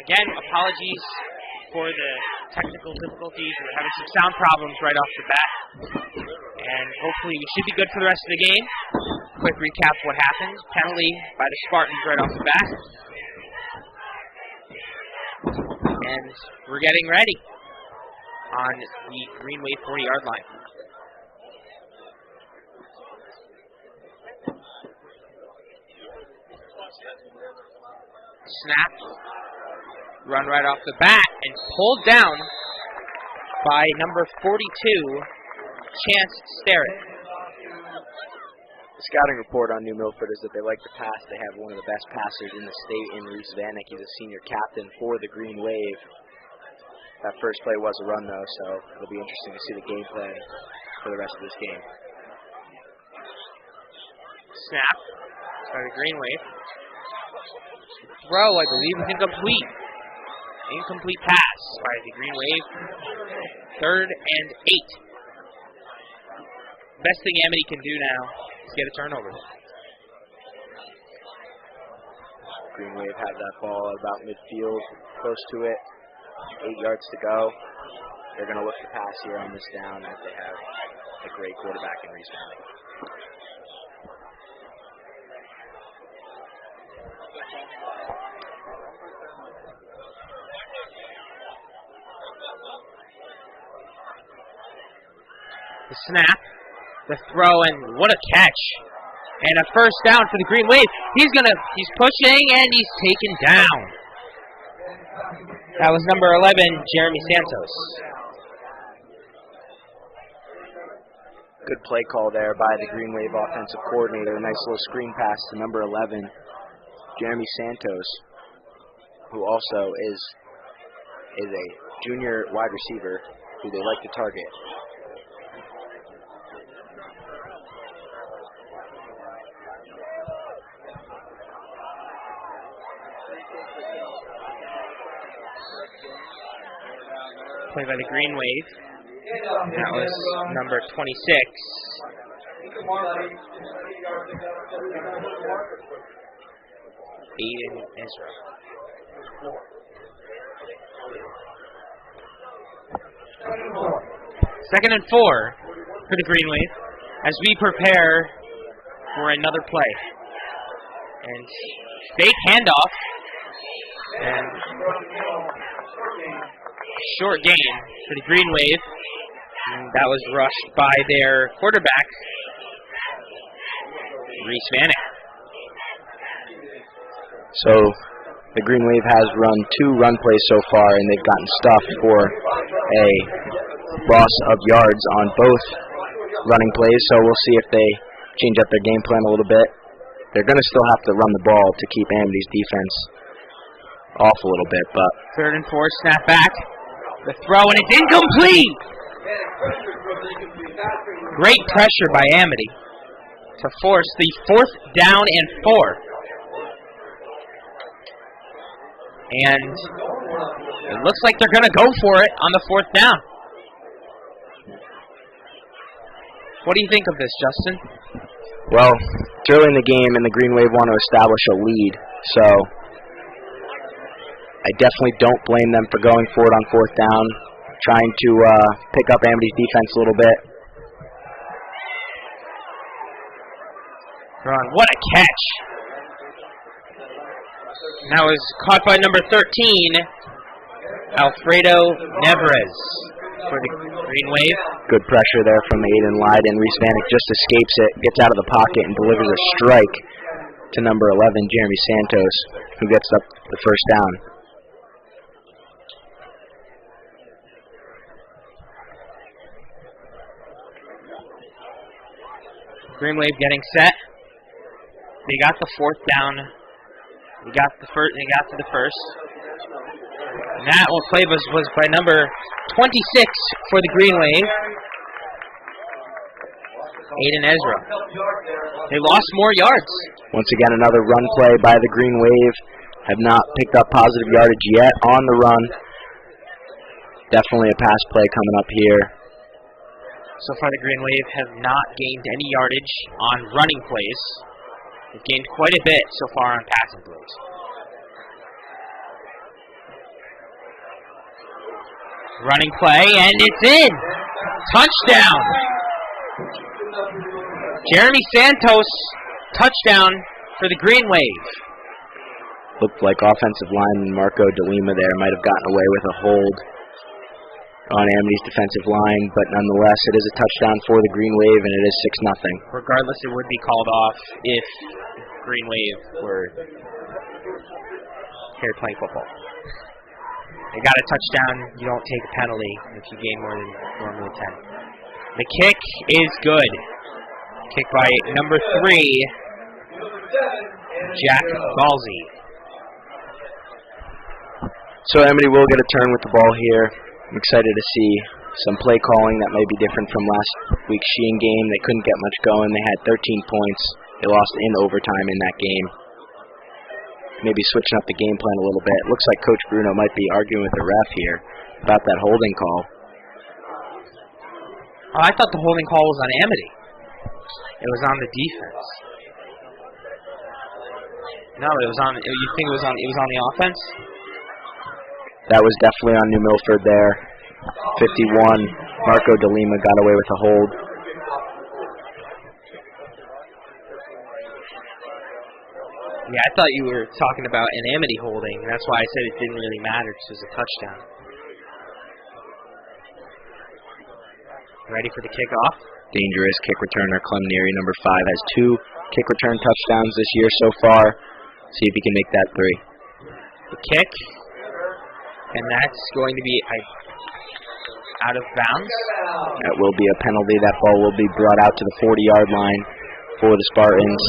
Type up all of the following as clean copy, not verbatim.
again, apologies for the technical difficulties. We're having some sound problems right off the bat. And hopefully we should be good for the rest of the game. Quick recap of what happened. Penalty by the Spartans right off the bat. And we're getting ready on the Green Wave 40-yard line. Snap. Run right off the bat and pulled down by number 42, Chance Sterrett. The scouting report on New Milford is that they like to pass. They have one of the best passers in the state in Reese Vanek. He's a senior captain for the Green Wave. That first play was a run, though, so it'll be interesting to see the game plan for the rest of this game. Snap by the Green Wave. Throw, I believe, is incomplete. Incomplete pass by the Green Wave. 3rd and 8. Best thing Amity can do now is get a turnover. Green Wave have that ball at about midfield, close to it. 8 yards to go. They're going to look to pass here on this down as they have a great quarterback in Reese Valley. The snap, the throw, and what a catch. And a first down for the Green Wave. He's pushing, and he's taken down. That was number 11, Jeremy Santos. Good play call there by the Green Wave offensive coordinator. A nice little screen pass to number 11, Jeremy Santos, who also is a junior wide receiver who they like to target. Play by the Green Wave. That was number 26. Aiden Ezra. Second and 4 for the Green Wave as we prepare for another play. And fake handoff. And short gain for the Green Wave. And that was rushed by their quarterback, Reese Vanek. So the Green Wave has run 2 run plays so far, and they've gotten stuffed for a loss of yards on both running plays. So we'll see if they change up their game plan a little bit. They're going to still have to run the ball to keep Amity's defense off a little bit. But 3rd and 4, snap back. The throw, and it's incomplete! Great pressure by Amity to force the 4th down and 4. And it looks like they're going to go for it on the 4th down. What do you think of this, Justin? Well, it's early in the game, and the Green Wave want to establish a lead, so I definitely don't blame them for going for it on 4th down, trying to pick up Amity's defense a little bit. Ron, what a catch. That was caught by number 13, Alfredo Neves for the Green Wave. Good pressure there from Aiden Lyde, and Reese Vanek just escapes it, gets out of the pocket, and delivers a strike to number 11, Jeremy Santos, who gets up the first down. Green Wave getting set. They got the 4th down. They got to the first. And that one play was by number 26 for the Green Wave, Aiden Ezra. They lost more yards. Once again, another run play by the Green Wave. Have not picked up positive yardage yet on the run. Definitely a pass play coming up here. So far, the Green Wave have not gained any yardage on running plays. They've gained quite a bit so far on passing plays. Running play, and it's in. Touchdown. Jeremy Santos, touchdown for the Green Wave. Looked like offensive lineman Marco DeLima there might have gotten away with a hold on Amity's defensive line, but nonetheless, it is a touchdown for the Green Wave, and it is 6-0. Regardless, it would be called off if Green Wave were here playing football. They got a touchdown, you don't take a penalty if you gain more than normally 10. The kick is good. Kick by number 3, Jack Galsey. So Amity will get a turn with the ball here. I'm excited to see some play calling that may be different from last week's Sheehan game. They couldn't get much going. They had 13 points. They lost in overtime in that game. Maybe switching up the game plan a little bit. It looks like Coach Bruno might be arguing with the ref here about that holding call. Oh, I thought the holding call was on Amity. It was on the defense. No, it was on. You think it was on the offense? That was definitely on New Milford there. 51. Marco DeLima got away with a hold. Yeah, I thought you were talking about an Amity holding. That's why I said it didn't really matter because it was a touchdown. Ready for the kickoff? Dangerous kick returner Clem Neary, number 5, has 2 kick return touchdowns this year so far. See if he can make that 3. The kick. And that's going to be out of bounds. That will be a penalty. That ball will be brought out to the 40-yard line for the Spartans.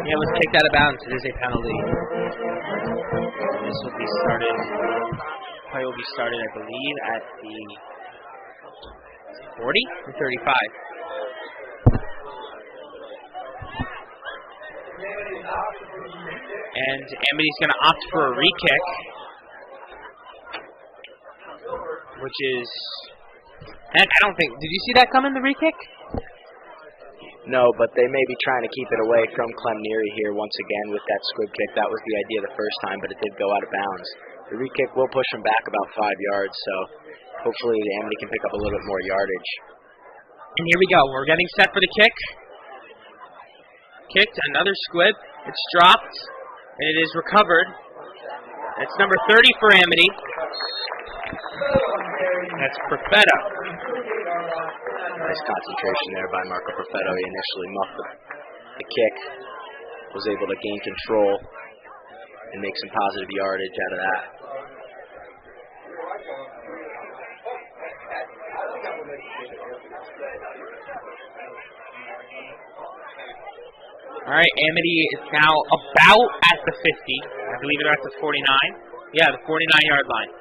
Yeah, it was kicked out of bounds. It is a penalty. This will be started. Play will be started, I believe, at the 40 or 35. And Amity's going to opt for a re-kick, which is... And I don't think... Did you see that coming, the re-kick? No, but they may be trying to keep it away from Clem Neary here once again with that squib kick. That was the idea the first time, but it did go out of bounds. The re-kick will push them back about 5 yards, so hopefully the Amity can pick up a little bit more yardage. And here we go. We're getting set for the kick. Kicked, another squib. It's dropped, and it is recovered. That's number 30 for Amity. That's Perfetto. Nice concentration there by Marco Perfetto. He initially muffed the kick, was able to gain control and make some positive yardage out of that. All right, Amity is now about at the 50. I believe they're at the 49. Yeah, the 49-yard line.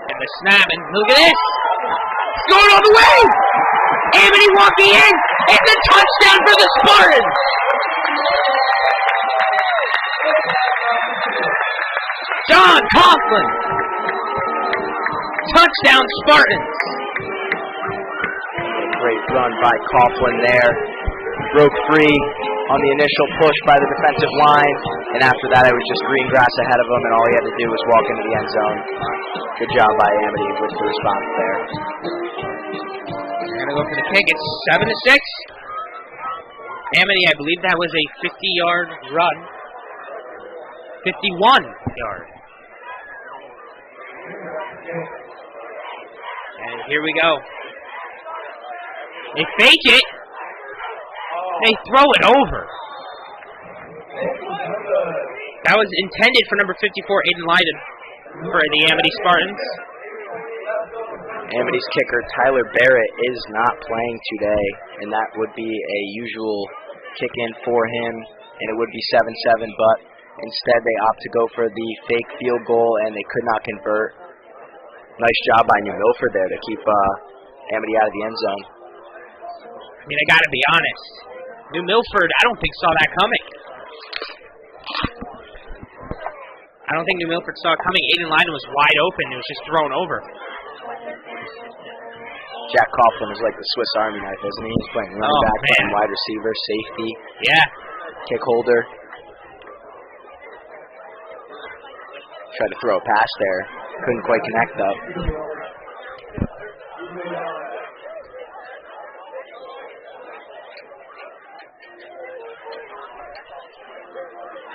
And the snap, and look at this! It's going all the way! Amity walking in! It's a touchdown for the Spartans! John Coughlin! Touchdown Spartans! Great run by Coughlin there. Broke free on the initial push by the defensive line, and after that it was just green grass ahead of him, and all he had to do was walk into the end zone. Good job by Amity with the response there. They're going to go for the kick. It's 7-6. Amity, I believe that was a 50-yard run. 51-yard. And here we go. They fake it. They throw it over. That was intended for number 54, Aiden Lyden, for the Amity Spartans. Amity's kicker, Tyler Barrett, is not playing today, and that would be a usual kick-in for him, and it would be 7-7, but instead they opt to go for the fake field goal, and they could not convert. Nice job by New Milford there to keep Amity out of the end zone. I mean, I got to be honest. New Milford, I don't think saw that coming. I don't think New Milford saw it coming. Aiden Lyden was wide open. It was just thrown over. Jack Coughlin is like the Swiss Army knife, isn't he? He's playing running back, playing wide receiver, safety. Yeah. Kick holder. Tried to throw a pass there. Couldn't quite connect, though.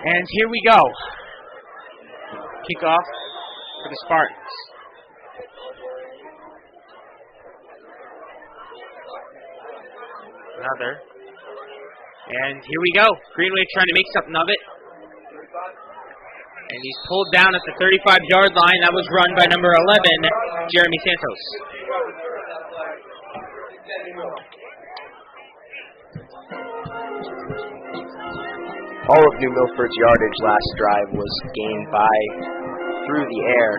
And here we go. Kickoff for the Spartans. Another. And here we go. Green Wave trying to make something of it. And he's pulled down at the 35-yard line. That was run by number 11, Jeremy Santos. All of New Milford's yardage last drive was gained through the air.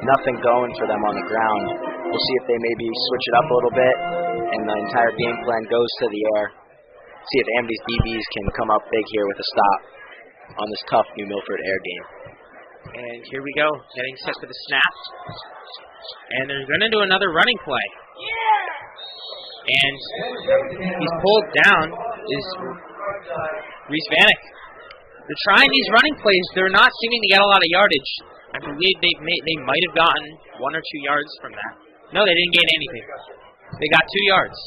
Nothing going for them on the ground. We'll see if they maybe switch it up a little bit and the entire game plan goes to the air. See if Amity's DBs can come up big here with a stop on this tough New Milford air game. And here we go, getting set for the snap. And they're going to do another running play. And he's pulled down is Reese Vanek. They're trying these running plays. They're not seeming to get a lot of yardage. I believe they might have gotten 1 or 2 yards from that. No, they didn't gain anything. They got 2 yards.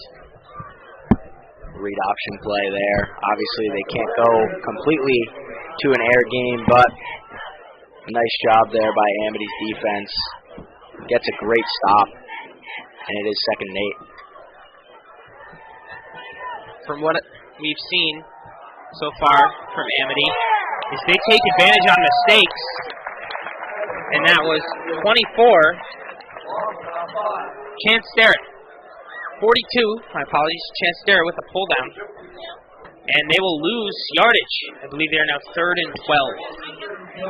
Read option play there. Obviously, they can't go completely to an air game, but a nice job there by Amity's defense. Gets a great stop, and it is 2nd and 8. From what we've seen so far from Amity, is they take advantage on mistakes, and that was 24. Chance Sterrett. 42, my apologies, Chance Sterrett with a pull down. And they will lose yardage. I believe they are now 3rd and 12.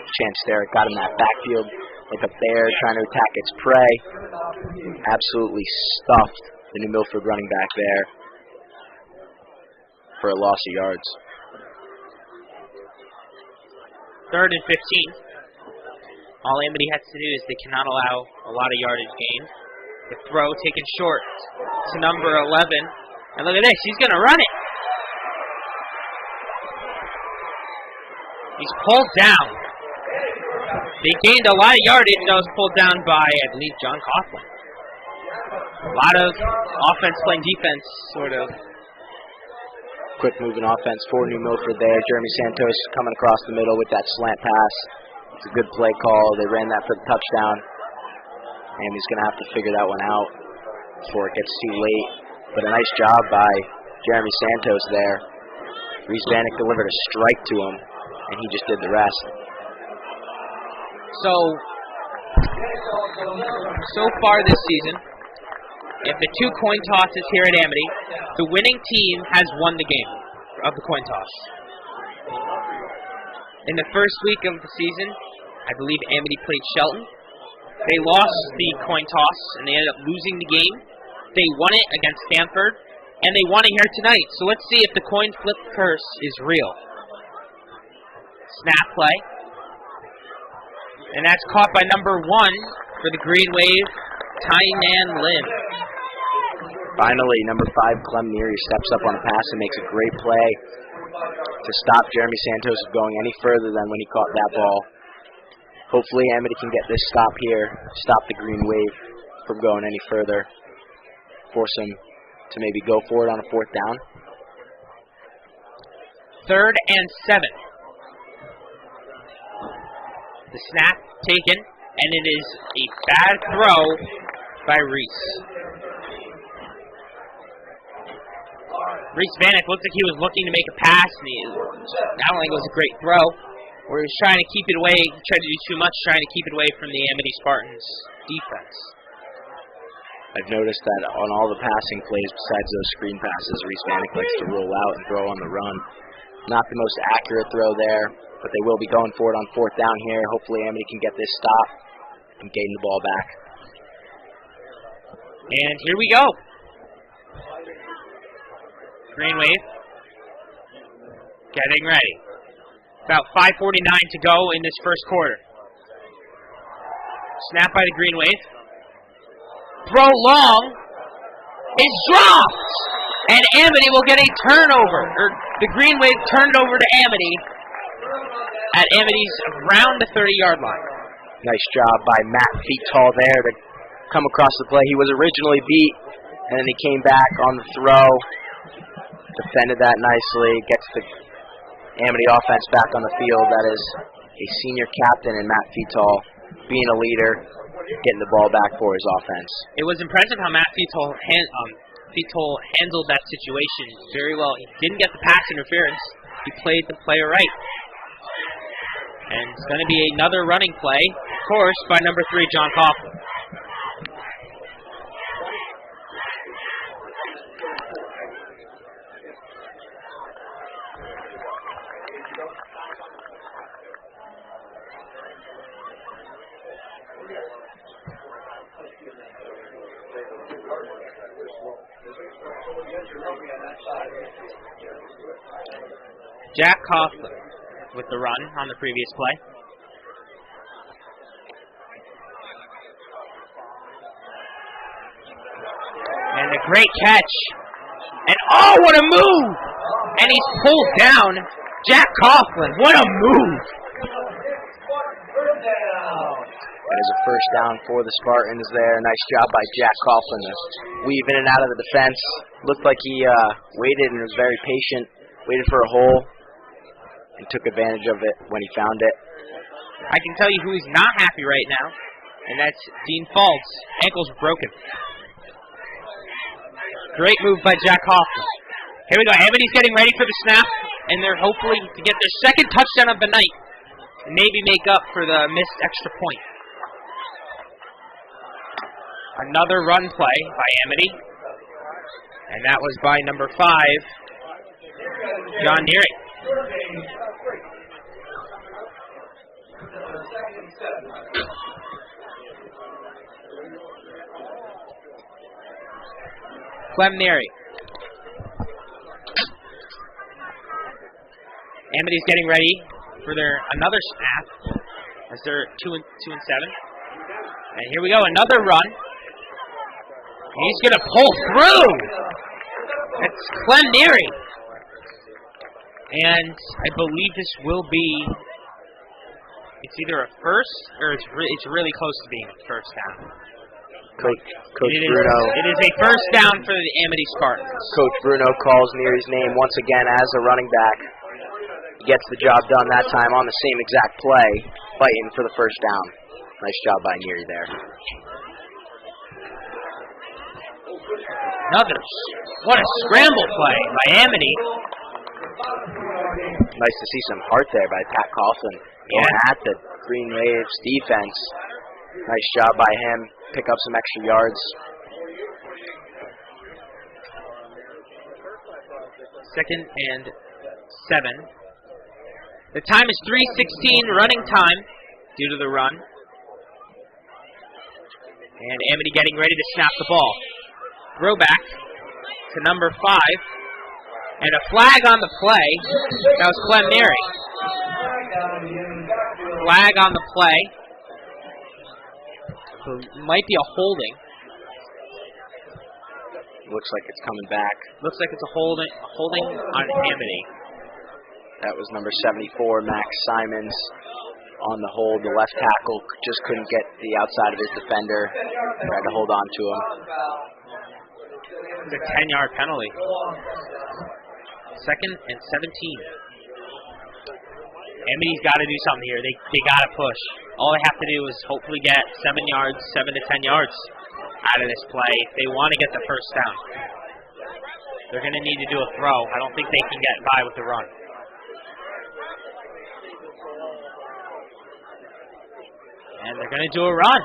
Chance Sterrett got in that backfield like a bear trying to attack its prey. Absolutely stuffed the New Milford running back there for a loss of yards. 3rd and 15. All Amity has to do is they cannot allow a lot of yardage gain. The throw taken short to number 11. And look at this, he's going to run it. He's pulled down. They gained a lot of yardage. That was pulled down by, I believe, John Coughlin. A lot of offense playing defense, sort of. Quick moving offense for New Milford there. Jeremy Santos coming across the middle with that slant pass. It's a good play call. They ran that for the touchdown. And he's going to have to figure that one out before it gets too late. But a nice job by Jeremy Santos there. Reese Vanek delivered a strike to him, and he just did the rest. So far this season, if the 2 coin tosses here at Amity, the winning team has won the game of the coin toss. In the first week of the season, I believe Amity played Shelton. They lost the coin toss, and they ended up losing the game. They won it against Stanford, and they won it here tonight. So let's see if the coin flip curse is real. Snap play. And that's caught by number 1 for the Green Wave, Tynan Lim. Finally, number 5, Clem Neary steps up on a pass and makes a great play to stop Jeremy Santos from going any further than when he caught that ball. Hopefully Amity can get this stop here, stop the Green Wave from going any further, force him to maybe go for it on a 4th down. 3rd and 7. The snap taken, and it is a bad throw by Reese. Reese Vanek looked like he was looking to make a pass, and I don't think it was a great throw. Where he was trying to keep it away, tried to do too much, trying to keep it away from the Amity Spartans' defense. I've noticed that on all the passing plays besides those screen passes, Reese Vanek likes to roll out and throw on the run. Not the most accurate throw there, but they will be going for it on 4th down here. Hopefully Amity can get this stop and gain the ball back. And here we go. Green Wave getting ready. About 5:49 to go in this first quarter. Snap by the Green Wave. Throw long is dropped, and Amity will get a turnover. The Green Wave turned over to Amity at Amity's around the 30-yard line. Nice job by Matt Feetall there to come across the play. He was originally beat, and then he came back on the throw, defended that nicely, gets the Amity offense back on the field. That is a senior captain in Matt Feetall, being a leader, getting the ball back for his offense. It was impressive how Matt Feetall handled that situation very well. He didn't get the pass interference. He played the player right. And it's going to be another running play, of course, by number 3, John Coughlin. Jack Coughlin with the run on the previous play. And a great catch. And oh, what a move! And he's pulled down. Jack Coughlin, what a move! That is a first down for the Spartans there. Nice job by Jack Coughlin to weave in and out of the defense. Looked like he waited and was very patient, waited for a hole, and took advantage of it when he found it. I can tell you who is not happy right now, and that's Dean Faults. Ankle's broken. Great move by Jack Coughlin. Here we go. Amity's getting ready for the snap, and they're hopefully to get their second touchdown of the night and maybe make up for the missed extra point. Another run play by Amity, and that was by number 5, John Neary. Clem Neary. Amity's getting ready for another snap as they're 2 and 7. And here we go, another run. He's going to pull through. That's Clem Neary. And I believe this will be, it's either a first or it's really close to being a first down. Coach Bruno. It is a first down for the Amity Spartans. Coach Bruno calls Neary's name once again as a running back. He gets the job done that time on the same exact play, fighting for the first down. Nice job by Neary there. What a scramble play by Amity. Nice to see some heart there by Pat Coughlin going at the Green Waves defense. Nice job by him. Pick up some extra yards. Second and 7. The time is 3:16 running time due to the run. And Amity getting ready to snap the ball. Throw back to number 5. And a flag on the play. That was Clem Neary. Flag on the play. So might be a holding. Looks like it's coming back. Looks like it's a holding on Amity. That was number 74, Max Simons, on the hold. The left tackle just couldn't get the outside of his defender. Tried to hold on to him. It's a 10-yard penalty. Second and 17. Amity's got to do something here. They got to push. All they have to do is hopefully get 7 to 10 yards out of this play if they want to get the first down. They're going to need to do a throw. I don't think they can get by with the run. And they're going to do a run.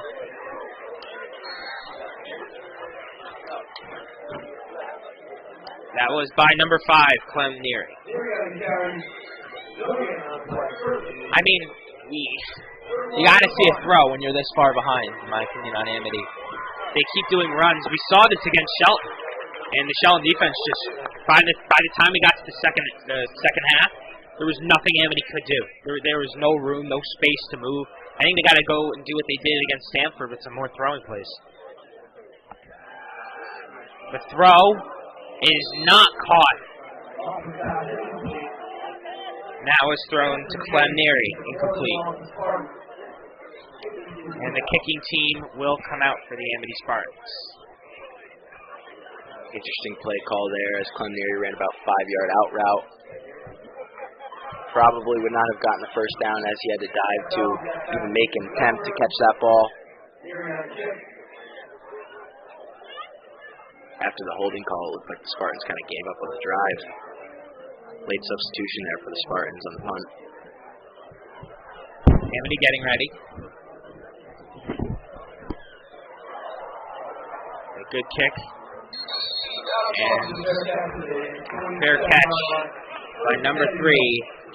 That was by number 5, Clem Neary. I mean, you got to see a throw when you're this far behind, in my opinion, on Amity. They keep doing runs. We saw this against Shelton, and the Shelton defense just by the time we got to the second half, there was nothing Amity could do. There was no room, no space to move. I think they got to go and do what they did against Stanford with some more throwing plays. The throw is not caught. That was thrown to Clem Neary, incomplete. And the kicking team will come out for the Amity Spartans. Interesting play call there as Clem Neary ran about 5-yard out route. Probably would not have gotten the first down as he had to dive to even make an attempt to catch that ball. After the holding call, it looked like the Spartans kind of gave up on the drive. Late substitution there for the Spartans on the punt. Amity getting ready. A good kick. And fair catch by number 3,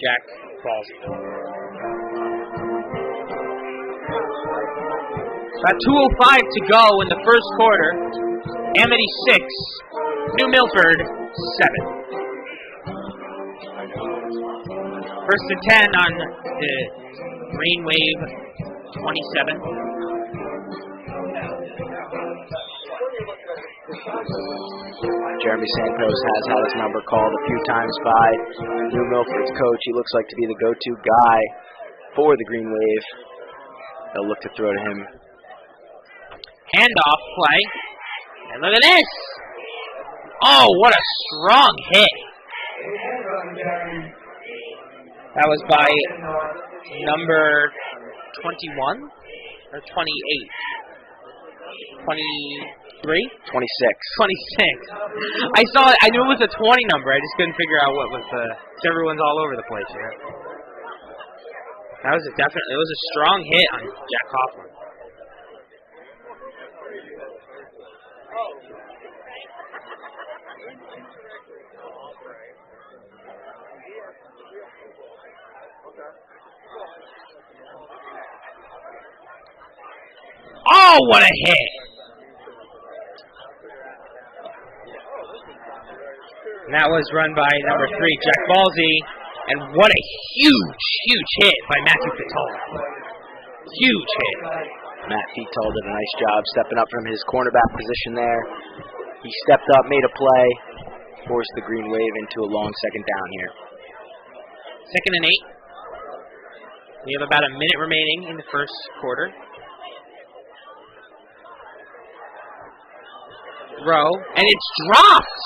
Jack Balsey. About 2:05 to go in the first quarter. Amity 6, New Milford 7. First and 10 on the Green Wave 27. Jeremy Santos has had his number called a few times by New Milford's coach. He looks like to be the go-to guy for the Green Wave. They'll look to throw to him. Handoff play. And look at this! Oh, what a strong hit! That was by number 21 or 28? 23? 26. 26. I saw it. I knew it was a 20 number. I just couldn't figure out what was the. Everyone's all over the place here. That was a definite. It was a strong hit on Jack Coughlin. Oh, what a hit! And that was run by number 3, Jack Balsey. And what a huge, huge hit by Matthew Fitola. Huge hit. Matt Fitola did a nice job stepping up from his cornerback position there. He stepped up, made a play, forced the Green Wave into a long second down here. 2nd and 8. We have about a minute remaining in the first quarter. Throw, and it's dropped!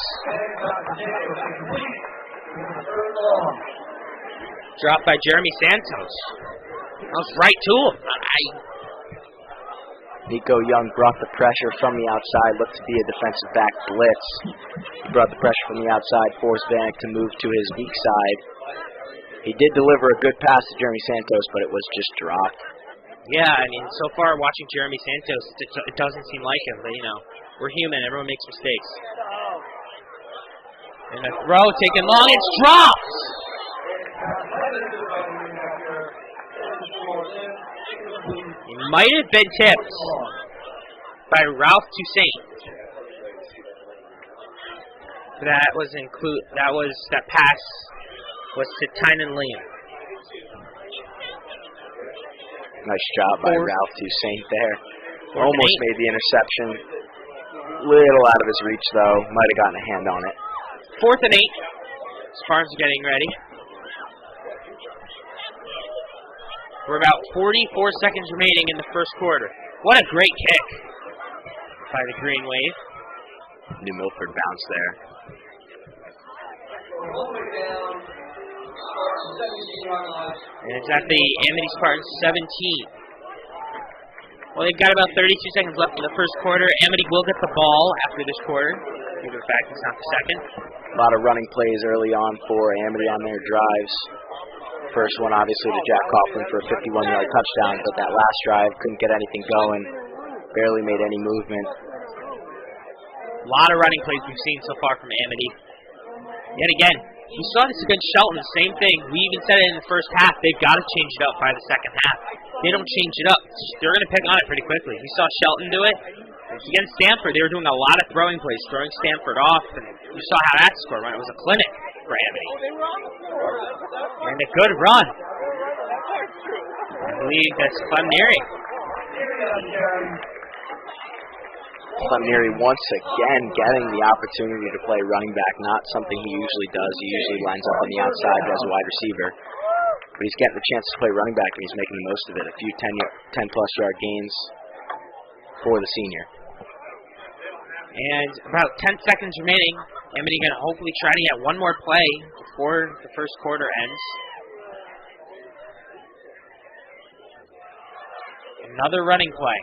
Dropped by Jeremy Santos. That was right to him. Nico Young brought the pressure from the outside, looked to be a defensive back blitz. He brought the pressure from the outside, forced Vanek to move to his weak side. He did deliver a good pass to Jeremy Santos, but it was just dropped. Yeah, I mean, so far watching Jeremy Santos, it doesn't seem like him, but you know, we're human, everyone makes mistakes. And a throw taken long, it's dropped! He might have been tipped by Ralph Toussaint. That pass was to Tynan Liam. Nice job by Ralph Toussaint there. Almost made the interception. Little out of his reach though. Might have gotten a hand on it. 4th and 8. Spartans are getting ready. We're about 44 seconds remaining in the first quarter. What a great kick by the Green Wave. New Milford bounce there. And it's at the Amity Spartans 17. Well, they've got about 32 seconds left in the first quarter. Amity will get the ball after this quarter, due to the fact it's not the second. A lot of running plays early on for Amity on their drives. First one, obviously, to Jack Coughlin for a 51-yard touchdown, but that last drive couldn't get anything going. Barely made any movement. A lot of running plays we've seen so far from Amity. Yet again, we saw this against Shelton, the same thing. We even said it in the first half. They've got to change it up by the second half. They don't change it up, they're going to pick on it pretty quickly. We saw Shelton do it. Against Stanford, they were doing a lot of throwing plays, throwing Stanford off, and you saw how that score went. It was a clinic. for Amity. And a good run. I believe that's Clem Neary. Clem Neary once again getting the opportunity to play running back, not something he usually does. He usually lines up on the outside as a wide receiver. But he's getting the chance to play running back, and he's making the most of it. A few 10-plus yard gains for the senior. And about 10 seconds remaining. Amity going to hopefully try to get one more play before the first quarter ends. Another running play.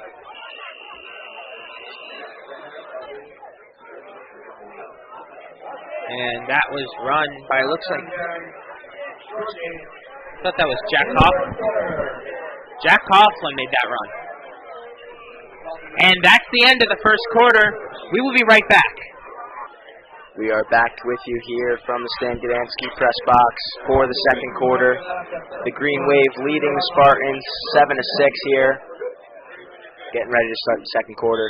And that was run by, looks like, I thought that was Jack Coughlin. Jack Coughlin made that run. And that's the end of the first quarter. We will be right back. We are back with you here from the Stan Gdansky press box for the second quarter. The Green Wave leading the Spartans 7-6 here. Getting ready to start the second quarter.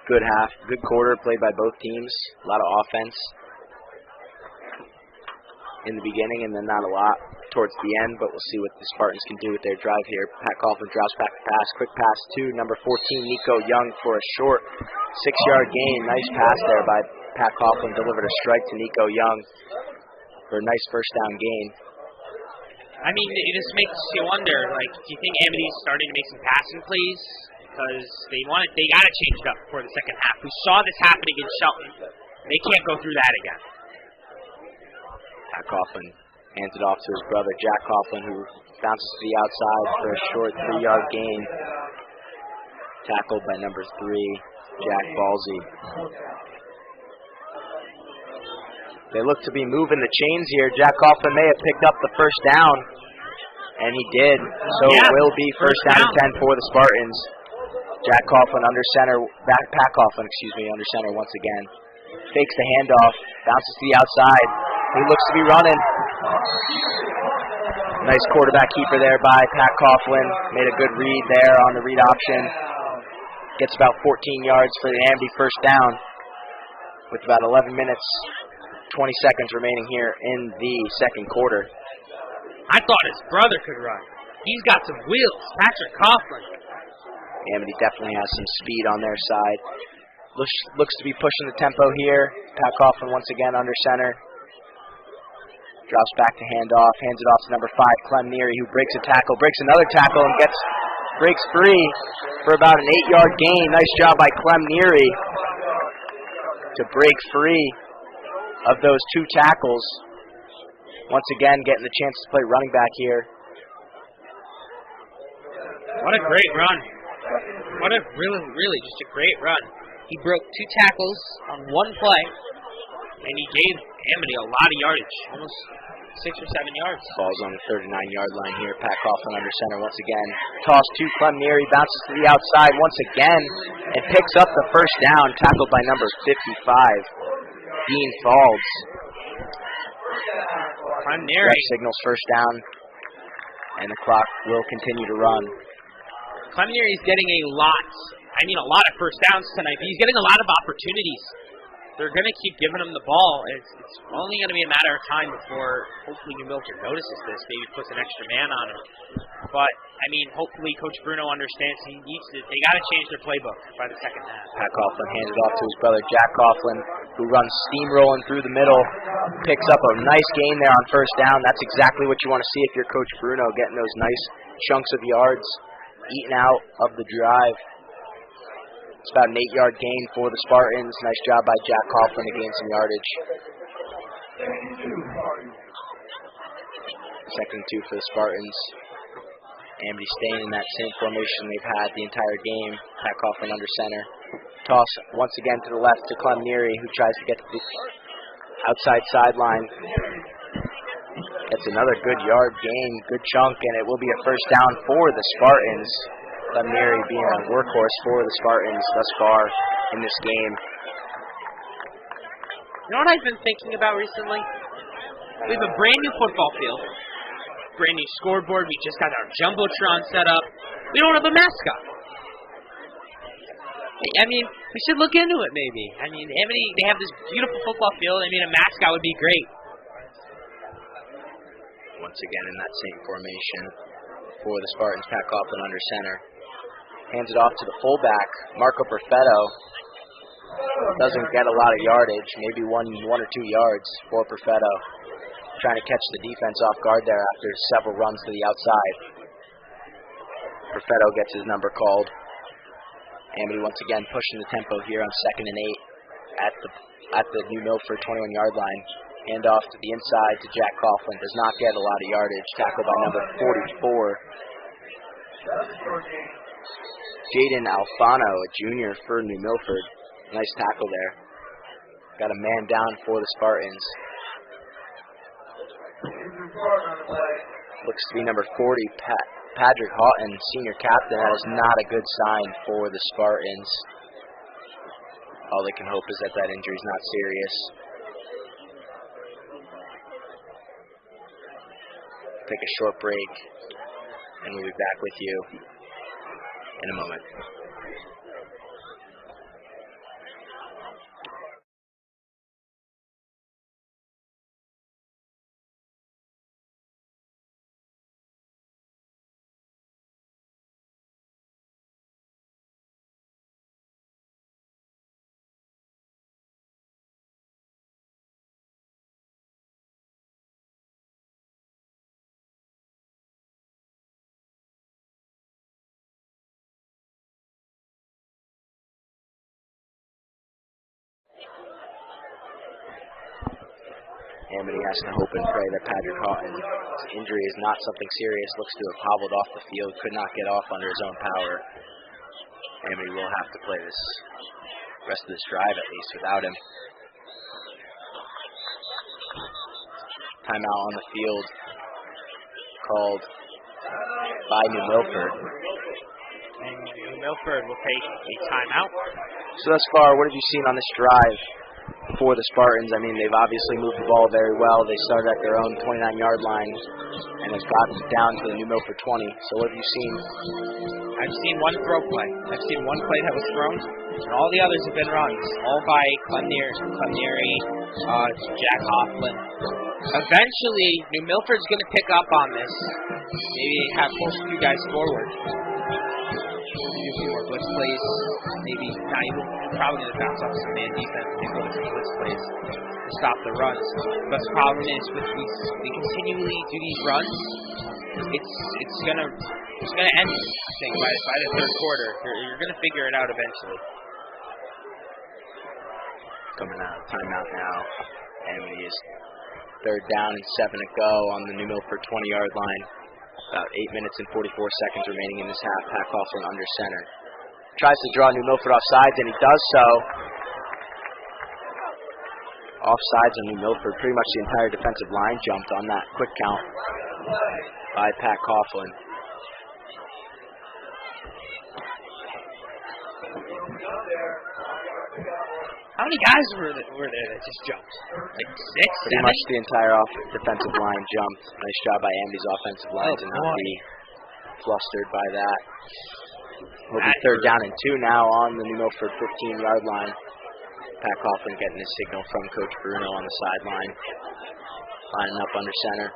Good half, good quarter played by both teams. A lot of offense in the beginning and then not a lot towards the end, but we'll see what the Spartans can do with their drive here. Pat Coughlin drops back the pass. Quick pass to number 14, Nico Young, for a short 6-yard gain. Nice pass there by Pat Coughlin. Delivered a strike to Nico Young for a nice first down gain. I mean, it just makes you wonder, like, do you think Amity's starting to make some passing plays? Because they got to change it up for the second half. We saw this happen against Shelton. They can't go through that again. Pat Coughlin hands it off to his brother, Jack Coughlin, who bounces to the outside for a short 3-yard gain. Tackled by number 3, Jack Balsey. They look to be moving the chains here. Jack Coughlin may have picked up the first down, and he did. So it will be first down and 10 for the Spartans. Jack Coughlin under center, Pat Coughlin, under center once again. Fakes the handoff, bounces to the outside. He looks to be running. Nice quarterback keeper there by Pat Coughlin. Made a good read there on the read option. Gets about 14 yards for the Amity first down with about 11 minutes, 20 seconds remaining here in the second quarter. I thought his brother could run. He's got some wheels, Patrick Coughlin. Amity definitely has some speed on their side. Looks to be pushing the tempo here. Pat Coughlin once again under center. Drops back to handoff, hands it off to number 5, Clem Neary, who breaks a tackle, breaks another tackle, and breaks free for about an 8-yard gain. Nice job by Clem Neary to break free of those 2 tackles. Once again, getting the chance to play running back here. What a great run. What a really just a great run. He broke 2 tackles on one play, and he gave Amity a lot of yardage, almost 6 or 7 yards. Ball's on the 39-yard line here. Pat Coughlin under center once again. Toss to Clem Neary, bounces to the outside once again, and picks up the first down, tackled by number 55, Dean Falls. Clem Neary. Ref signals first down, and the clock will continue to run. Clem Neary's getting a lot of first downs tonight, but he's getting a lot of opportunities. They're going to keep giving him the ball. It's only going to be a matter of time before hopefully New Milford notices this, maybe puts an extra man on him. But, I mean, hopefully Coach Bruno understands they got to change their playbook by the second half. Pat Coughlin hands it off to his brother, Jack Coughlin, who runs steamrolling through the middle, picks up a nice gain there on first down. That's exactly what you want to see if you're Coach Bruno, getting those nice chunks of yards eaten out of the drive. It's about an 8-yard gain for the Spartans. Nice job by Jack Coughlin to gain some yardage. 2nd and 2 for the Spartans. Amity staying in that same formation they've had the entire game. Pat Coughlin under center. Toss once again to the left to Clem Neary, who tries to get to the outside sideline. Gets another good yard gain, good chunk, and it will be a first down for the Spartans. Clem Neary being a workhorse for the Spartans thus far in this game. You know what I've been thinking about recently? We have a brand new football field, brand new scoreboard. We just got our Jumbotron set up. We don't have a mascot. I mean, we should look into it maybe. I mean, Amity, they have this beautiful football field. I mean, a mascot would be great. Once again in that same formation for the Spartans. Pat Coughlin under center. Hands it off to the fullback, Marco Perfetto. Doesn't get a lot of yardage, maybe one or 2 yards for Perfetto. Trying to catch the defense off guard there after several runs to the outside. Perfetto gets his number called. Amity once again pushing the tempo here on 2nd and 8 at the New Milford 21-yard line. Hand off to the inside to Jack Coughlin. Does not get a lot of yardage. Tackled by number 44. Jaden Alfano, a junior for New Milford. Nice tackle there. Got a man down for the Spartans. Looks to be number 40, Patrick Houghton, senior captain. That is not a good sign for the Spartans. All they can hope is that that injury is not serious. Take a short break, and we'll be back with you in a moment. Amity has to hope and pray that Patrick Houghton's injury is not something serious. Looks to have hobbled off the field, could not get off under his own power. Amity will have to play this rest of this drive at least without him. Timeout on the field called by New Milford. And New Milford will take a timeout. So thus far, what have you seen on this drive for the Spartans? I mean, they've obviously moved the ball very well. They started at their own 29-yard line and have gotten down to the New Milford 20. So what have you seen? I've seen one throw play. I've seen one play that was thrown, and all the others have been runs, all by Clemnieri, Jack Coughlin. Eventually, New Milford's going to pick up on this. Maybe have push a few guys forward. Maybe a few more blitz plays. Maybe not even. Probably going to bounce off some man defense and go to some blitz plays to stop the runs. But the problem is, with we continually do these runs, it's gonna end. I think by the third quarter, you're gonna figure it out eventually. Coming out of timeout now, and we is 3rd down and 7 to go on the New Milford 20-yard line. About 8 minutes and 44 seconds remaining in this half. Pat Coughlin under center. Tries to draw New Milford offsides, and he does so. Offsides on New Milford. Pretty much the entire defensive line jumped on that quick count by Pat Coughlin. How many guys were there that just jumped? Like 6, 7? Pretty much the entire defensive line jumped. Nice job by Amity's offensive line to not be flustered by that. Will be 3rd down and 2 now on the New Milford 15-yard line. Pat Coughlin getting his signal from Coach Bruno on the sideline. Lining up under center.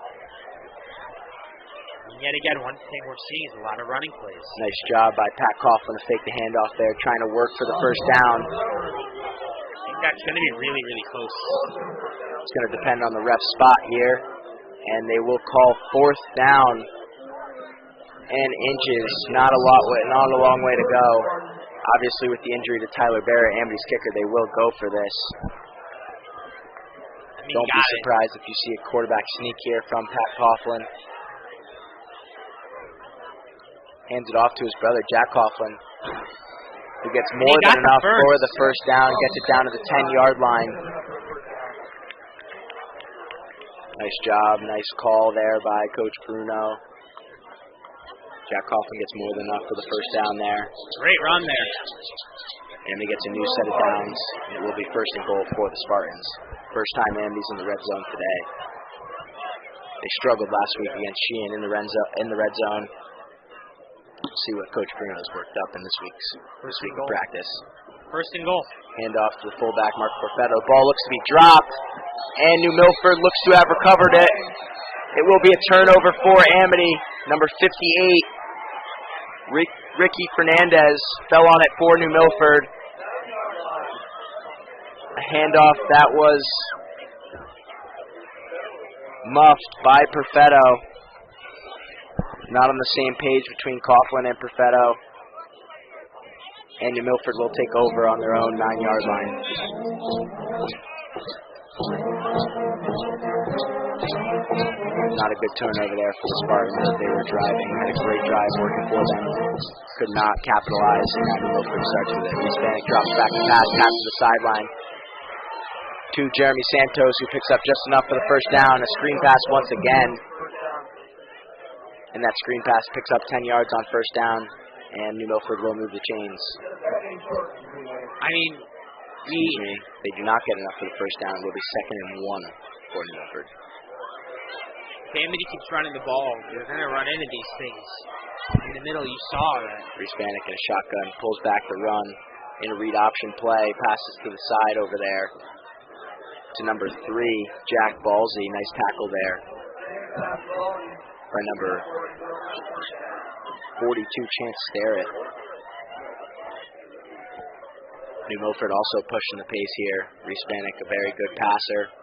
And yet again, one thing we're seeing is a lot of running plays. Nice job by Pat Coughlin to fake the handoff there, trying to work for the first down. I think that's going to be really, really close. It's going to depend on the ref spot here, and they will call 4th down and inches. Not a long way to go. Obviously, with the injury to Tyler Barrett, Amity's kicker, they will go for this. Don't be surprised if you see a quarterback sneak here from Pat Coughlin. Hands it off to his brother, Jack Coughlin, who gets more than enough for the first down, gets it down to the 10-yard line. Nice job, nice call there by Coach Bruno. Jack Coughlin gets more than enough for the first down there. Great run there. Amity gets a new set of downs, and it will be 1st and goal for the Spartans. First time Amity's in the red zone today. They struggled last week against Sheehan in the red zone. We'll see what Coach Bruno's worked up in this week's practice. 1st and goal. Hand off to the fullback, Mark Perfetto. Ball looks to be dropped, and New Milford looks to have recovered it. It will be a turnover for Amity. Number 58, Ricky Fernandez, fell on it for New Milford. A handoff that was muffed by Perfetto. Not on the same page between Coughlin and Perfetto. And New Milford will take over on their own 9-yard line. Not a good turnover there for the Spartans. They were driving, had a great drive working for them. Could not capitalize, and now New Milford starts with it. Hispanic drops back to pass, to the sideline to Jeremy Santos, who picks up just enough for the first down. A screen pass once again. And that screen pass picks up 10 yards on first down, and New Milford will move the chains. I mean, they do not get enough for the first down. It will be 2nd and 1 for New Milford. Amity keeps running the ball. They're going to run into these things. In the middle, you saw that. Hispanic in a shotgun, pulls back the run in a read option play, passes to the side over there to number 3, Jack Balsey. Nice tackle there by number 42, Chance Starrett. New Milford also pushing the pace here. Hispanic, a very good passer.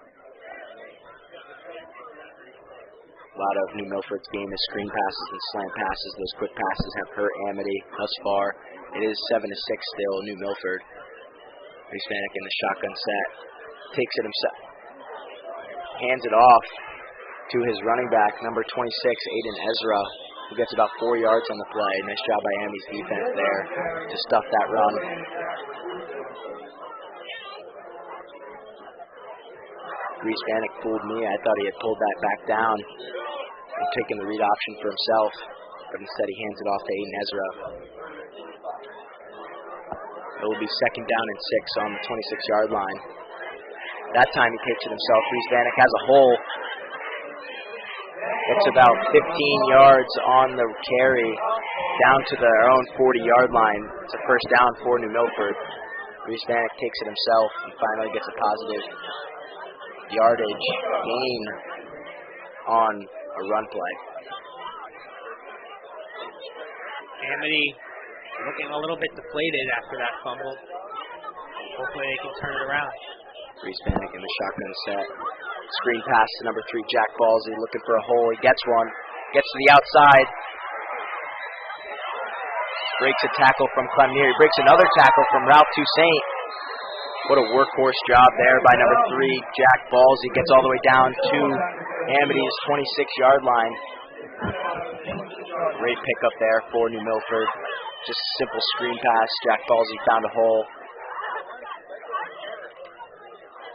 A lot of New Milford's game is screen passes and slant passes. Those quick passes have hurt Amity thus far. It is 7-6 still, New Milford. Hispanic in the shotgun set. Takes it himself. Hands it off to his running back, number 26, Aiden Ezra, who gets about 4 yards on the play. Nice job by Amity's defense there to stuff that run. Hispanic fooled me. I thought he had pulled that back down and taken the read option for himself, but instead he hands it off to Aiden Ezra. It will be 2nd down and 6 on the 26-yard line. That time he takes it himself. Hispanic has a hole. It's about 15 yards on the carry down to their own 40-yard line. It's a first down for New Milford. Hispanic takes it himself and finally gets a positive yardage gain on a run play. Amity looking a little bit deflated after that fumble. Hopefully they can turn it around. Hispanic in the shotgun set. Screen pass to number 3, Jack Balsey, looking for a hole. He gets one. Gets to the outside. Breaks a tackle from Clemnier. He breaks another tackle from Ralph Toussaint. What a workhorse job there by number 3, Jack Balsey. Gets all the way down to Amity's 26-yard line. Great pickup there for New Milford. Just a simple screen pass. Jack Balsey found a hole.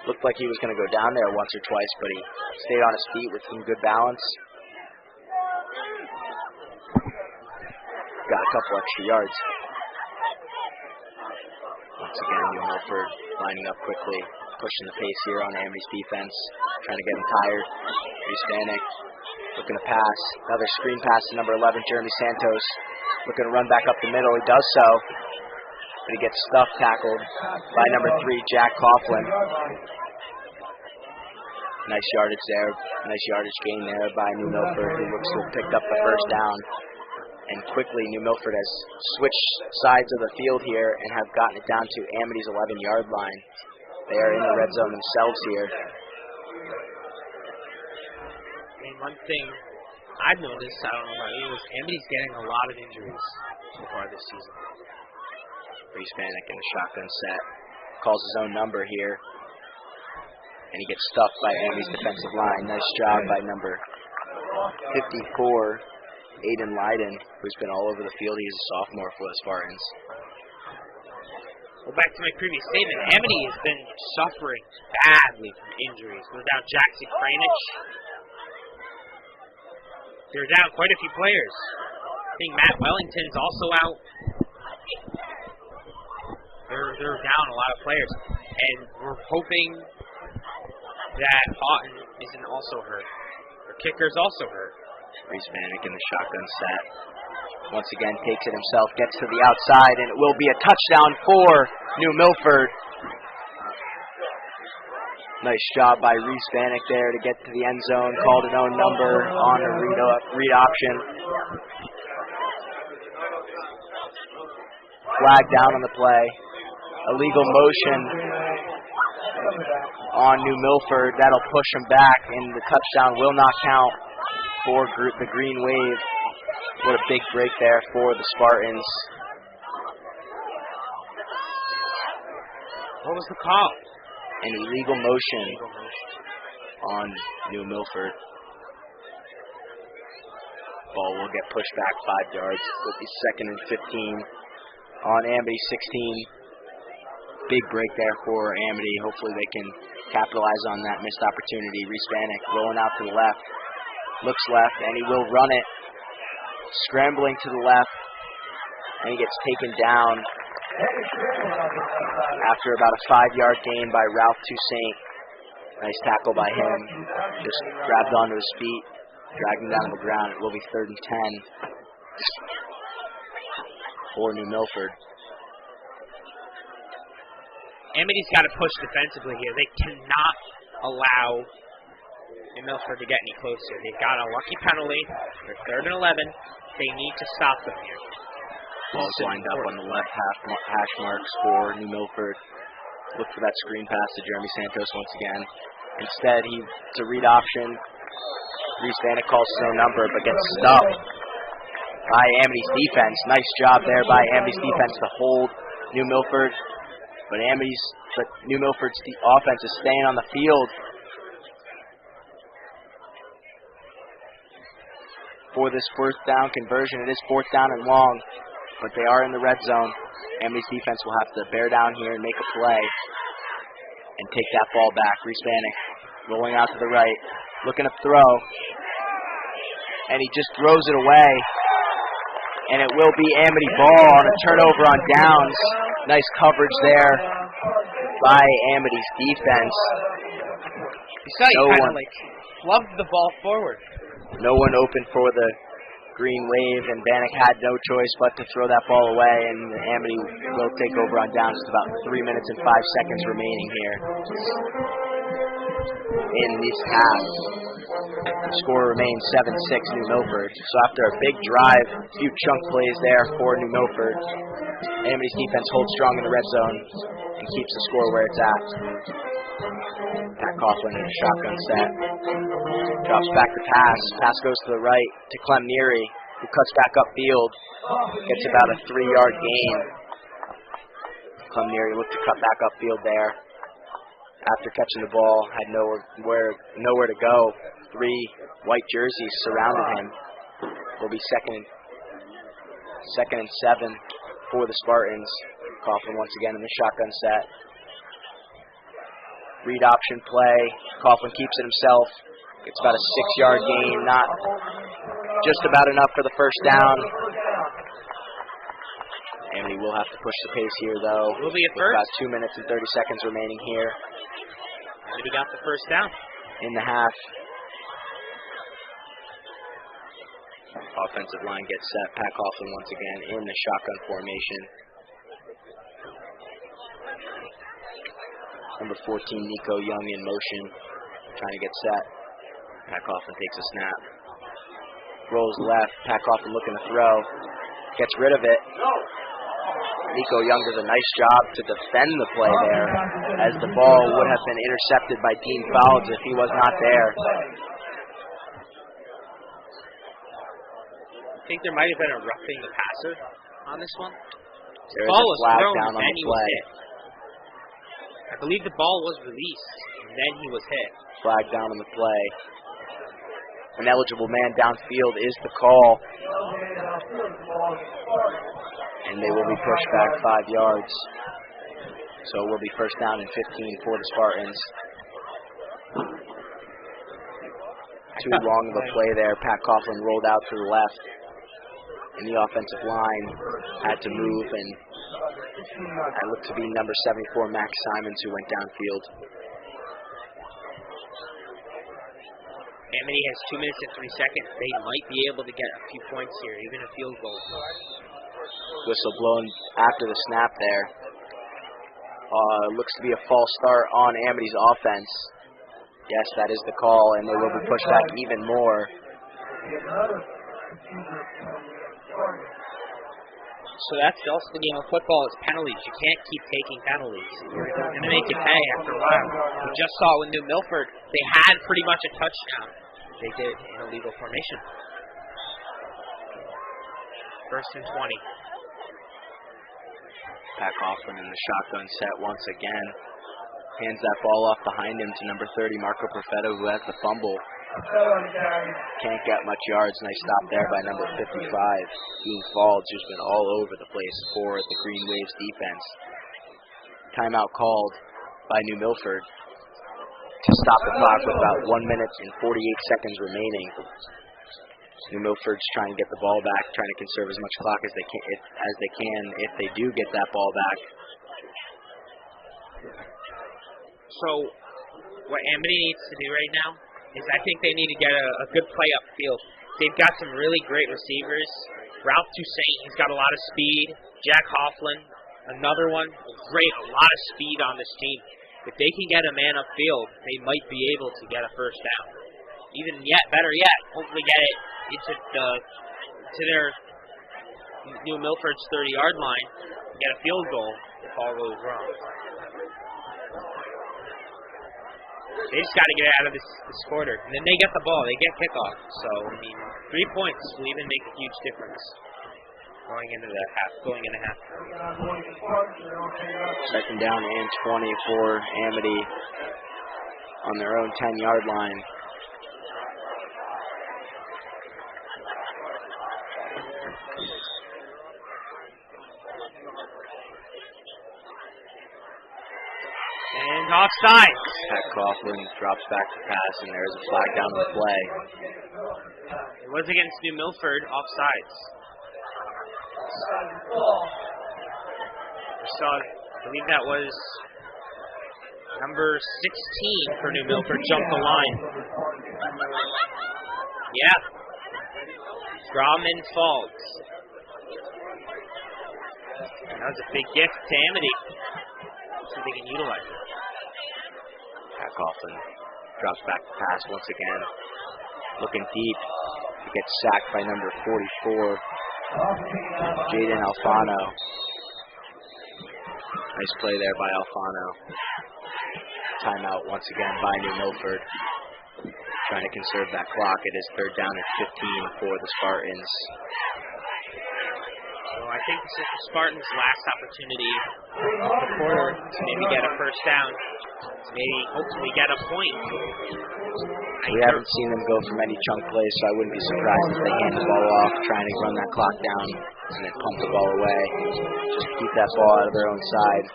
Looked like he was going to go down there once or twice, but he stayed on his feet with some good balance. Got a couple extra yards. Once again, New Milford lining up quickly, pushing the pace here on Amity's defense, trying to get him tired. Hispanic looking to pass. Another screen pass to number 11, Jeremy Santos. Looking to run back up the middle. He does so, but he gets stuffed, tackled by number 3, Jack Coughlin. Nice yardage there. Nice yardage gain there by New Milford, who looks to have picked up the first down. And quickly, New Milford has switched sides of the field here and have gotten it down to Amity's 11-yard line. They are in the red zone themselves here. I mean, one thing I've noticed, I don't know about you, is Amity's getting a lot of injuries so far this season. Hispanic in the shotgun set. Calls his own number here. And he gets stuffed by Amity's defensive line. Nice job by number 54, Aiden Leiden, who's been all over the field. He's a sophomore for the Spartans. Well, back to my previous statement, Amity has been suffering badly from injuries. Without Jackson Kranich, they're down quite a few players. I think Matt Wellington's also out. They're down a lot of players. And we're hoping that Houghton isn't also hurt. Their kicker's also hurt. Hispanic in the shotgun set. Once again, takes it himself, gets to the outside, and it will be a touchdown for New Milford. Nice job by Reese Vanek there to get to the end zone. Called an own number on a read option. Flag down on the play. Illegal motion on New Milford. That'll push them back, and the touchdown will not count for the Green Wave. What a big break there for the Spartans. What was the call? An illegal motion on New Milford. Ball will get pushed back 5 yards. It'll be 2nd and 15 on Amity 16. Big break there for Amity. Hopefully they can capitalize on that missed opportunity. Reese Vanek rolling out to the left. Looks left, and he will run it. Scrambling to the left, and he gets taken down after about a 5-yard gain by Ralph Toussaint. Nice tackle by him. Just grabbed onto his feet, dragged him down to the ground. It will be 3rd and 10 for New Milford. Amity's got to push defensively here. They cannot allow New Milford to get any closer. They've got a lucky penalty. They're 3rd and 11. They need to stop them here. Ball's lined up on the left hash marks for New Milford. Look for that screen pass to Jeremy Santos once again. Instead, it's a read option. Reese Vanek calls his own number, but gets stuffed by Amity's defense. Nice job there by Amity's defense to hold New Milford. But New Milford's offense is staying on the field for this 4th down conversion. It is 4th down and long, but they are in the red zone. Amity's defense will have to bear down here and make a play and take that ball back. Reese Vanek rolling out to the right, looking to throw, and he just throws it away. And it will be Amity ball on a turnover on downs. Nice coverage there by Amity's defense. You saw you kind of flubbed the ball forward. No one open for the Green Wave, and Vanek had no choice but to throw that ball away, and Amity will take over on downs with about 3 minutes and 5 seconds remaining here in this half. The score remains 7-6 New Milford. So after a big drive, a few chunk plays there for New Milford, Amity's defense holds strong in the red zone and keeps the score where it's at. Pat Coughlin in a shotgun set. Drops back to pass. Pass goes to the right to Clem Neary, who cuts back upfield. Gets about a 3-yard gain. Clem Neary looked to cut back upfield there. After catching the ball, had nowhere to go. 3 white jerseys surrounded him. Will be second and 7 for the Spartans. Coughlin once again in the shotgun set. Read option play. Coughlin keeps it himself. It's about a 6-yard gain, not just about enough for the 1st down. Amity will have to push the pace here, though. Will be a with about 2 minutes and 30 seconds remaining here. Amity got the 1st down in the half. Offensive line gets set. Pat Coughlin once again in the shotgun formation. Number 14, Nico Young in motion, trying to get set. Pat Coughlin takes a snap. Rolls left. Pat Coughlin looking to throw. Gets rid of it. Nico Young does a nice job to defend the play there, as the ball would have been intercepted by Dean Fowles if he was not there. I think there might have been a roughing the passer on this one. There is a flag down on the play. I believe the ball was released, and then he was hit. Flag down on the play. An eligible man downfield is the call. And they will be pushed back 5 yards. So it will be 1st down and 15 for the Spartans. Too long of a play there. Pat Coughlin rolled out to the left. And the offensive line had to move, and that looked to be number 74, Max Simons, who went downfield. Amity has 2 minutes and 3 seconds. They might be able to get a few points here, even a field goal. Whistle blown after the snap there. Looks to be a false start on Amity's offense. Yes, that is the call, and they will be pushed back even more. So that's also the game of football is penalties. You can't keep taking penalties. You're going to make it pay after a while. We just saw with New Milford, they had pretty much a touchdown. They did in a legal formation. First and 20. Pat Coughlin in the shotgun set once again. Hands that ball off behind him to number 30, Marco Perfetto, who has the fumble. Can't get much yards. Nice stop there by number 55, Dean Falls, who's been all over the place for the Green Waves defense. Timeout called by New Milford to stop the clock with about 1 minute and 48 seconds remaining. New Milford's trying to get the ball back, trying to conserve as much clock as they can if they do get that ball back. So what Amity needs to do right now is I think they need to get a good play upfield. They've got some really great receivers. Ralph Toussaint, he's got a lot of speed. Jack Hofflin, another one, great, a lot of speed on this team. If they can get a man upfield, they might be able to get a first down. Even yet, better yet, hopefully get it to their New Milford's 30-yard line, get a field goal if all goes wrong. They just got to get out of this quarter. And then they get the ball. They get kickoff. So, 3 points will even make a huge difference going into half. Second down and 20 for Amity on their own 10-yard line. And offside. Pat Coughlin drops back to pass, and there's a flag down the play. It was against New Milford, offsides. We saw, I believe that was number 16 for New Milford, jumped the line. Yeah. Grauman Falls. That was a big gift to Amity. See if they can utilize it. Pat Coughlin drops back to pass once again. Looking deep. He gets sacked by number 44, Jaden Alfano. Nice play there by Alfano. Timeout once again by New Milford. Trying to conserve that clock. It is third down and 15 for the Spartans. So I think this is the Spartans' last opportunity of the quarter to maybe get a first down, to maybe hopefully get a point. We haven't seen them go for many chunk plays, so I wouldn't be surprised if they hand the ball off, trying to run that clock down, and then pump the ball away. Just keep that ball out of their own side.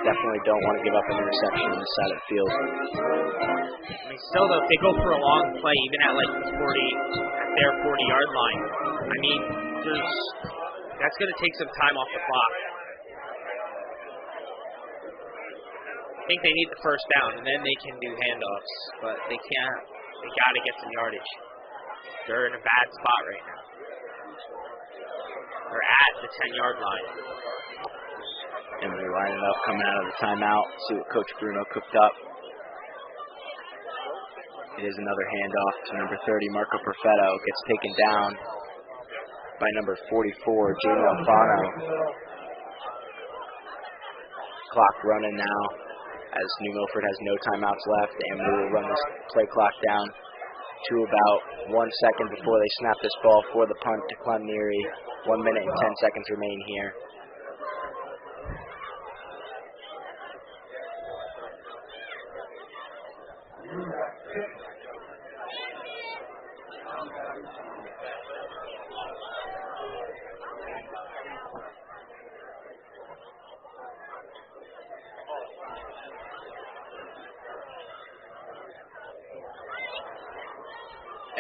Definitely don't want to give up an interception on this side of the field. Still though, if they go for a long play, even at like the 40, at their 40-yard line, that's going to take some time off the clock. I think they need the first down, and then they can do handoffs, but they can't. They got to get some yardage. They're in a bad spot right now. They're at the 10-yard line. And they're lining up, coming out of the timeout. See what Coach Bruno cooked up. It is another handoff to number 30, Marco Perfetto. Gets taken down by number 44, Jaden Alfano. Clock running now as New Milford has no timeouts left, and we will run this play clock down to about 1 second before they snap this ball for the punt to Clem Neary. 1 minute and 10 seconds remain here.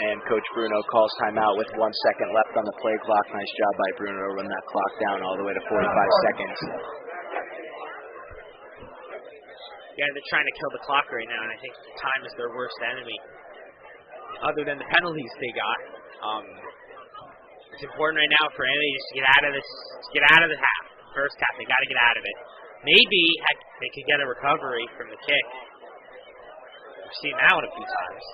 And Coach Bruno calls timeout with 1 second left on the play clock. Nice job by Bruno to run that clock down all the way to 45 seconds. Yeah, they're trying to kill the clock right now, and I think time is their worst enemy. Other than the penalties they got, it's important right now for Amity to get out of this half. first half. They got to get out of it. Maybe they could get a recovery from the kick. We've seen that one a few times.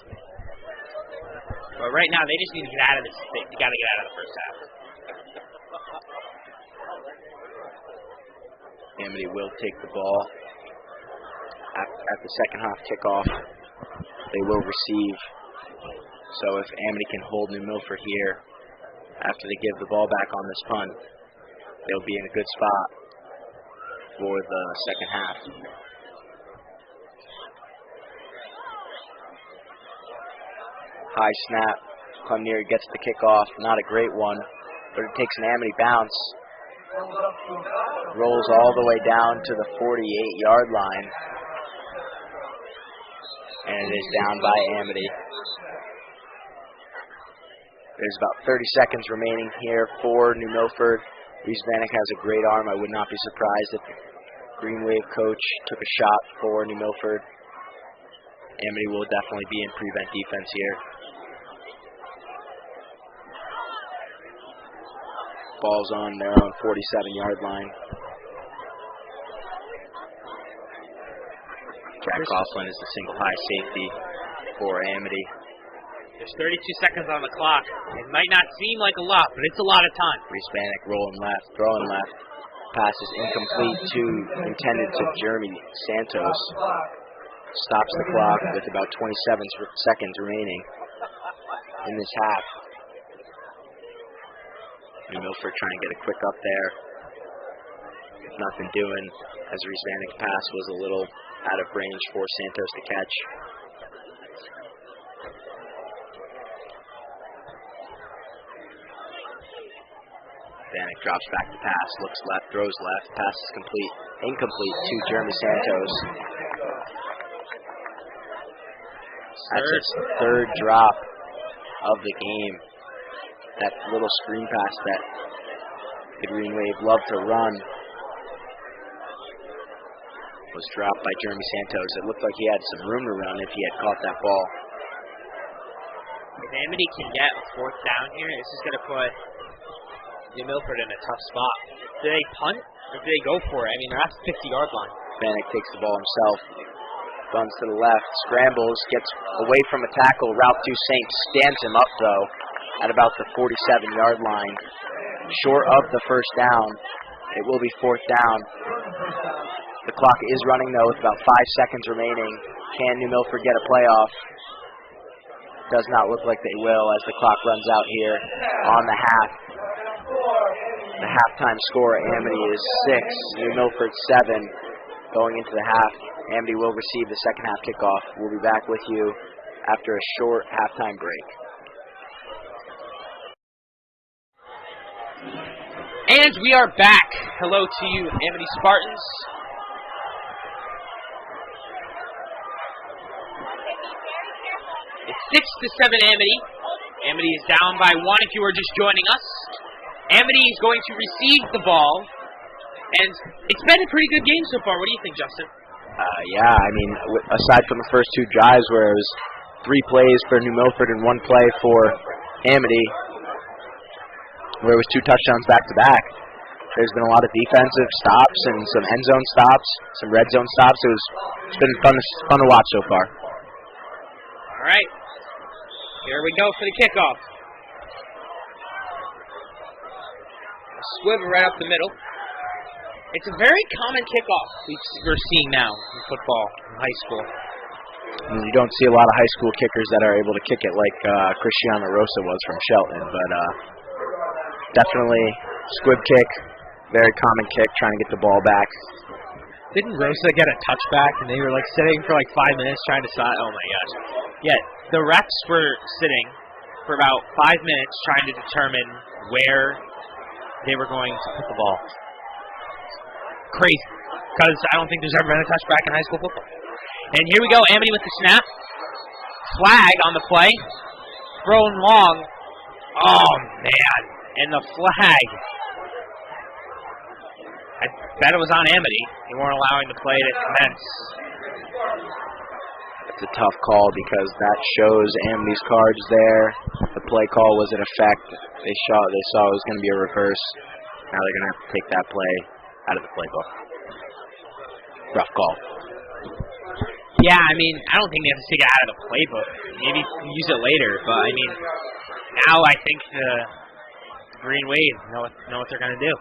But right now, they just need to get out of this. They got to get out of the first half. Amity will take the ball. At the second half kickoff, they will receive. So if Amity can hold New Milford here after they give the ball back on this punt, they'll be in a good spot for the second half. High snap. Clemnear gets the kickoff. Not a great one, but it takes an Amity bounce. Rolls all the way down to the 48-yard line. And it is down by Amity. There's about 30 seconds remaining here for New Milford. Reese Vanek has a great arm. I would not be surprised if the Green Wave coach took a shot for New Milford. Amity will definitely be in prevent defense here. Ball's on their own 47-yard line. Jack Coughlin is the single high safety for Amity. There's 32 seconds on the clock. It might not seem like a lot, but it's a lot of time. Reese Vanek rolling left, throwing left. Pass is incomplete intended to Jeremy Santos. Stops the clock with about 27 seconds remaining in this half. New Milford trying to get a quick up there. Nothing doing as Reese Vanek's pass was a little out of range for Santos to catch. Vanek drops back to pass, looks left, throws left, pass is complete, incomplete to Jeremy Santos. That's his third drop of the game. That little screen pass that the Green Wave love to run was dropped by Jeremy Santos. It looked like he had some room to run if he had caught that ball. If Amity can get a fourth down here, this is going to put New Milford in a tough spot. Do they punt or do they go for it? I mean, they're at the 50-yard line. Vanek takes the ball himself, runs to the left, scrambles, gets away from a tackle. Ralph Toussaint stands him up, though, at about the 47-yard line. Short of the first down. It will be fourth down. The clock is running, though, with about 5 seconds remaining. Can New Milford get a playoff? Does not look like they will as the clock runs out here on the half. The halftime score, Amity is 6, New Milford 7. Going into the half, Amity will receive the second half kickoff. We'll be back with you after a short halftime break. And we are back. Hello to you, Amity Spartans. It's 6-7 Amity. Amity is down by 1 if you are just joining us. Amity is going to receive the ball. And it's been a pretty good game so far. What do you think, Justin? Yeah, I mean, aside from the first 2 drives where it was 3 plays for New Milford and 1 play for Amity, where it was 2 touchdowns back-to-back, there's been a lot of defensive stops and some end zone stops, some red zone stops. It's been fun to watch so far. All right. Here we go for the kickoff. A swivel right up the middle. It's a very common kickoff we're seeing now in football, in high school. And you don't see a lot of high school kickers that are able to kick it like Cristiano Rosa was from Shelton, but definitely squib kick, very common kick, trying to get the ball back. Didn't Rosa get a touchback and they were like sitting for like 5 minutes trying to decide? Oh my gosh. Yeah, the refs were sitting for about 5 minutes trying to determine where they were going to put the ball. Crazy, because I don't think there's ever been a touchback in high school football. And here we go, Amity with the snap. Flag on the play. Thrown long. Oh, man. And the flag. I bet it was on Amity. They weren't allowing the play to commence. It's a tough call because that shows Amity's cards there. The play call was in effect. They saw it was going to be a reverse. Now they're going to have to take that play out of the playbook. Rough call. Yeah, I mean, I don't think they have to take it out of the playbook. Maybe use it later, but I mean, now I think the Green Wave know what they're going to do.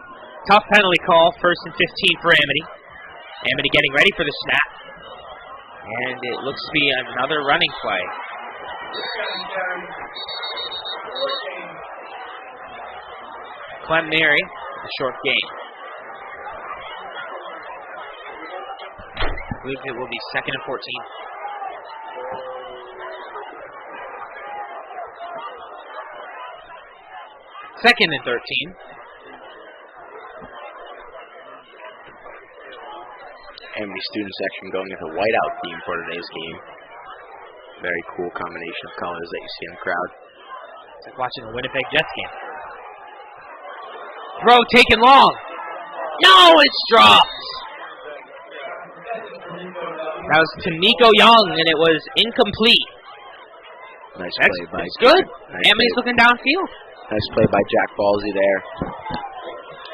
Tough penalty call, 1st and 15 for Amity. Amity getting ready for the snap. And it looks to be another running play. Clem Mary, a short gain. I believe it will be 2nd and 14. Second and 13. Amity student section going with a whiteout theme for today's game. Very cool combination of colors that you see in the crowd. It's like watching a Winnipeg Jets game. Throw taken long. No, it's dropped. That was to Nico Young, and it was incomplete. Nice play by. It's good. Nice Amity's looking downfield. Nice play by Jack Ballsy there.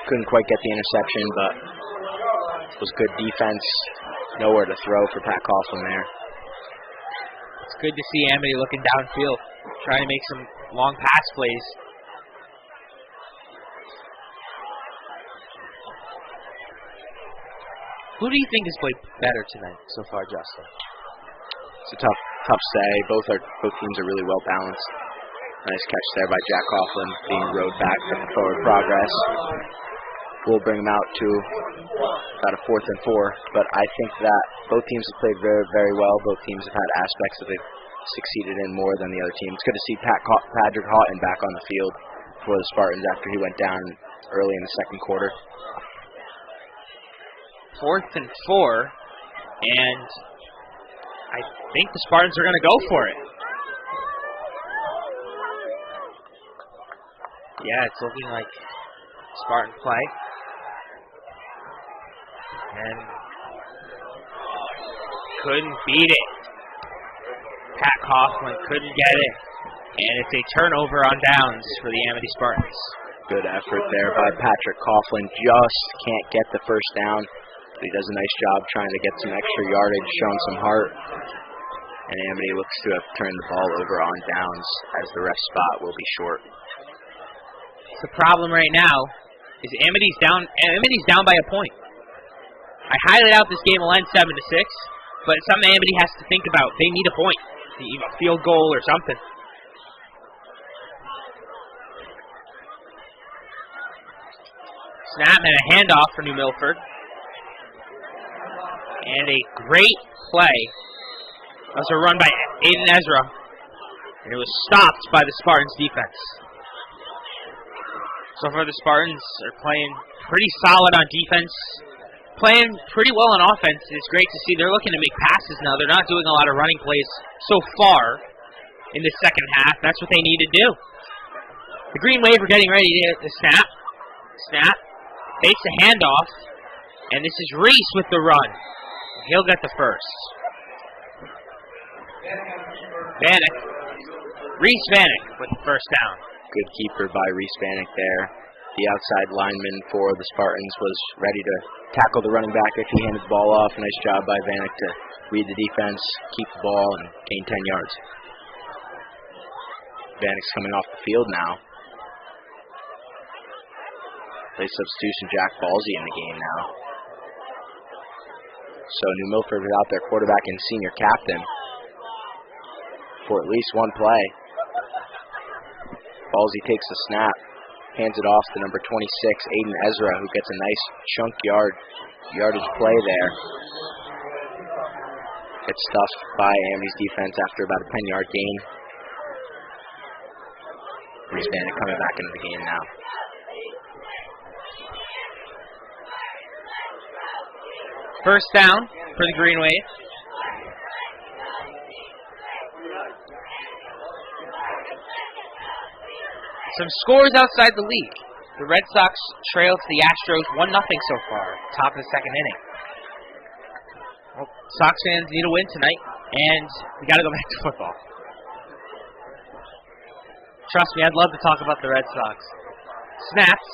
Couldn't quite get the interception, but it was good defense. Nowhere to throw for Pat Coughlin there. It's good to see Amity looking downfield, trying to make some long pass plays. Who do you think has played better tonight so far, Justin? It's a tough say. Both teams are really well balanced. Nice catch there by Jack Coughlin, being rode back for the forward progress. We'll bring them out to about a 4th and 4. But I think that both teams have played very, very well. Both teams have had aspects that they've succeeded in more than the other team. It's good to see Patrick Houghton back on the field for the Spartans after he went down early in the second quarter. 4th and 4, and I think the Spartans are going to go for it. Yeah, it's looking like Spartan play. And couldn't beat it. Pat Coughlin couldn't get it. And it's a turnover on downs for the Amity Spartans. Good effort there by Patrick Coughlin. Just can't get the first down. But he does a nice job trying to get some extra yardage, showing some heart. And Amity looks to have turned the ball over on downs as the ref spot will be short. The problem right now is Amity's down by a point. I highlight out this game will end 7-6, but something Amity has to think about. They need a point, a field goal or something. Snap and a handoff for New Milford. And a great play. That was a run by Aiden Ezra. And it was stopped by the Spartans defense. So far the Spartans are playing pretty solid on defense. Playing pretty well on offense. It's great to see they're looking to make passes now. They're not doing a lot of running plays so far in the second half. That's what they need to do. The Green Wave are getting ready to snap. Snap. Fakes a handoff. And this is Reese with the run. He'll get the first. Vanek. Reese Vanek with the first down. Good keeper by Reese Vanek there. The outside lineman for the Spartans was ready to tackle the running back if he handed the ball off. Nice job by Vanek to read the defense, keep the ball, and gain 10 yards. Vanek's coming off the field now. Play substitution Jack Ballsy in the game now. So New Milford without their quarterback and senior captain for at least one play. Ballsy takes the snap, hands it off to number 26, Aiden Ezra, who gets a nice chunk yardage play there. Gets stuffed by Amity's defense after about a 10-yard gain. Reese Vanek coming back into the game now. First down for the Green Wave. Some scores outside the league. The Red Sox trail to the Astros 1-0 so far, top of the second inning. Well, Sox fans need a win tonight, and we got to go back to football. Trust me, I'd love to talk about the Red Sox. Snaps,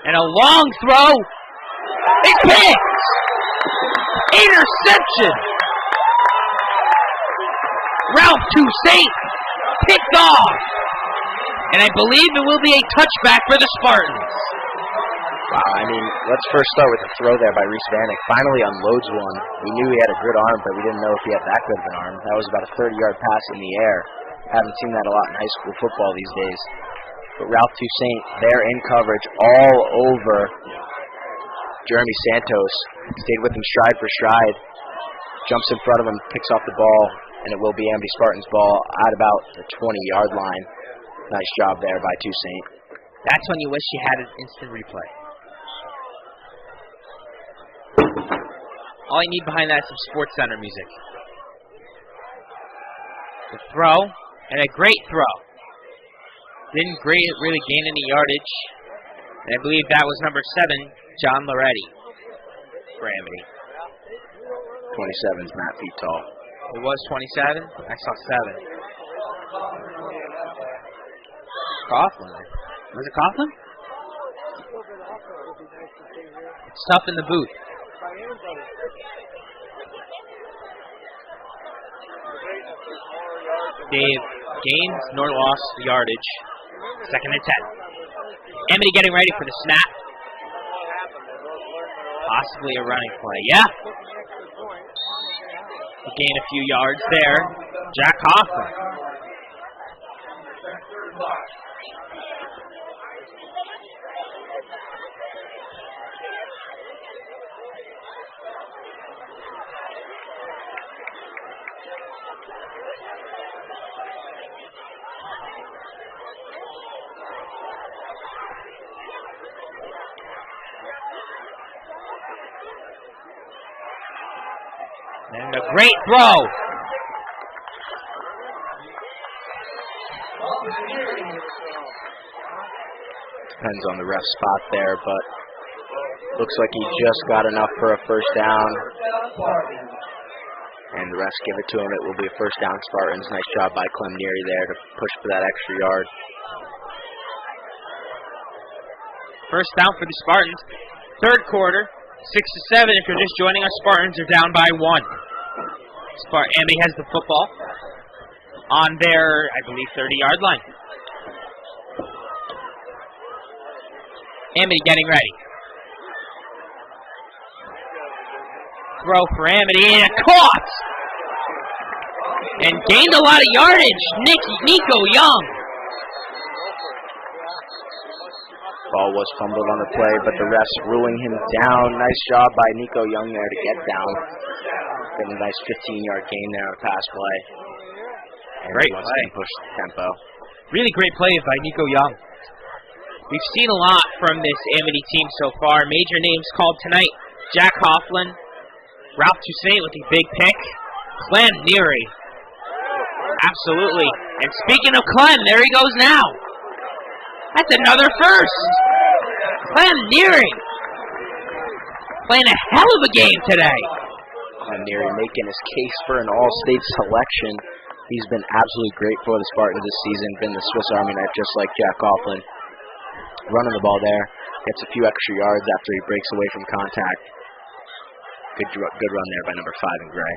and a long throw. It's picked! Interception! Ralph Toussaint picked off! And I believe it will be a touchback for the Spartans. Wow, I mean, let's first start with the throw there by Reese Vanek. Finally unloads one. We knew he had a good arm, but we didn't know if he had that good of an arm. That was about a 30-yard pass in the air. Haven't seen that a lot in high school football these days. But Ralph Toussaint there in coverage all over Jeremy Santos. Stayed with him stride for stride. Jumps in front of him, picks off the ball, and it will be Amity Spartans' ball at about the 20-yard line. Nice job there by Toussaint. That's when you wish you had an instant replay. All you need behind that is some Sports Center music. The throw, and a great throw. Didn't really gain any yardage. And I believe that was number 7, John Loretti, for Amity. 27 is Matt feet tall. It was 27? I saw 7. Coughlin. Was it Coughlin? It's tough in the booth. They've gained nor lost yardage. 2nd and 10. Amity getting ready for the snap. Possibly a running play. Yeah. They gain a few yards there. Jack Hoffman. And a great throw. Depends on the ref spot there, but looks like he just got enough for a first down. And the refs give it to him. It will be a first down Spartans. Nice job by Clem Neary there to push for that extra yard. First down for the Spartans. 3rd quarter. 6-7. If you're just joining us, Spartans are down by 1. Amity has the football on their, I believe, 30-yard line. Amity getting ready. Throw for Amity, and caught! And gained a lot of yardage. Nico Young. Ball was fumbled on the play, but the refs ruling him down. Nice job by Nico Young there to get down. Getting a nice 15-yard gain there on a pass play. And great play. Push the tempo. Really great play by Nico Young. We've seen a lot from this Amity team so far. Major names called tonight. Jack Hoffman, Ralph Toussaint with a big pick. Clem Neary. Absolutely. And speaking of Clem, there he goes now. That's another first. Clem Neary. Playing a hell of a game today. Clem Neary making his case for an all-state selection. He's been absolutely great for the Spartans this season. Been the Swiss Army knife just like Jack Coughlin. Running the ball there. Gets a few extra yards after he breaks away from contact. Good run there by number 5 in gray.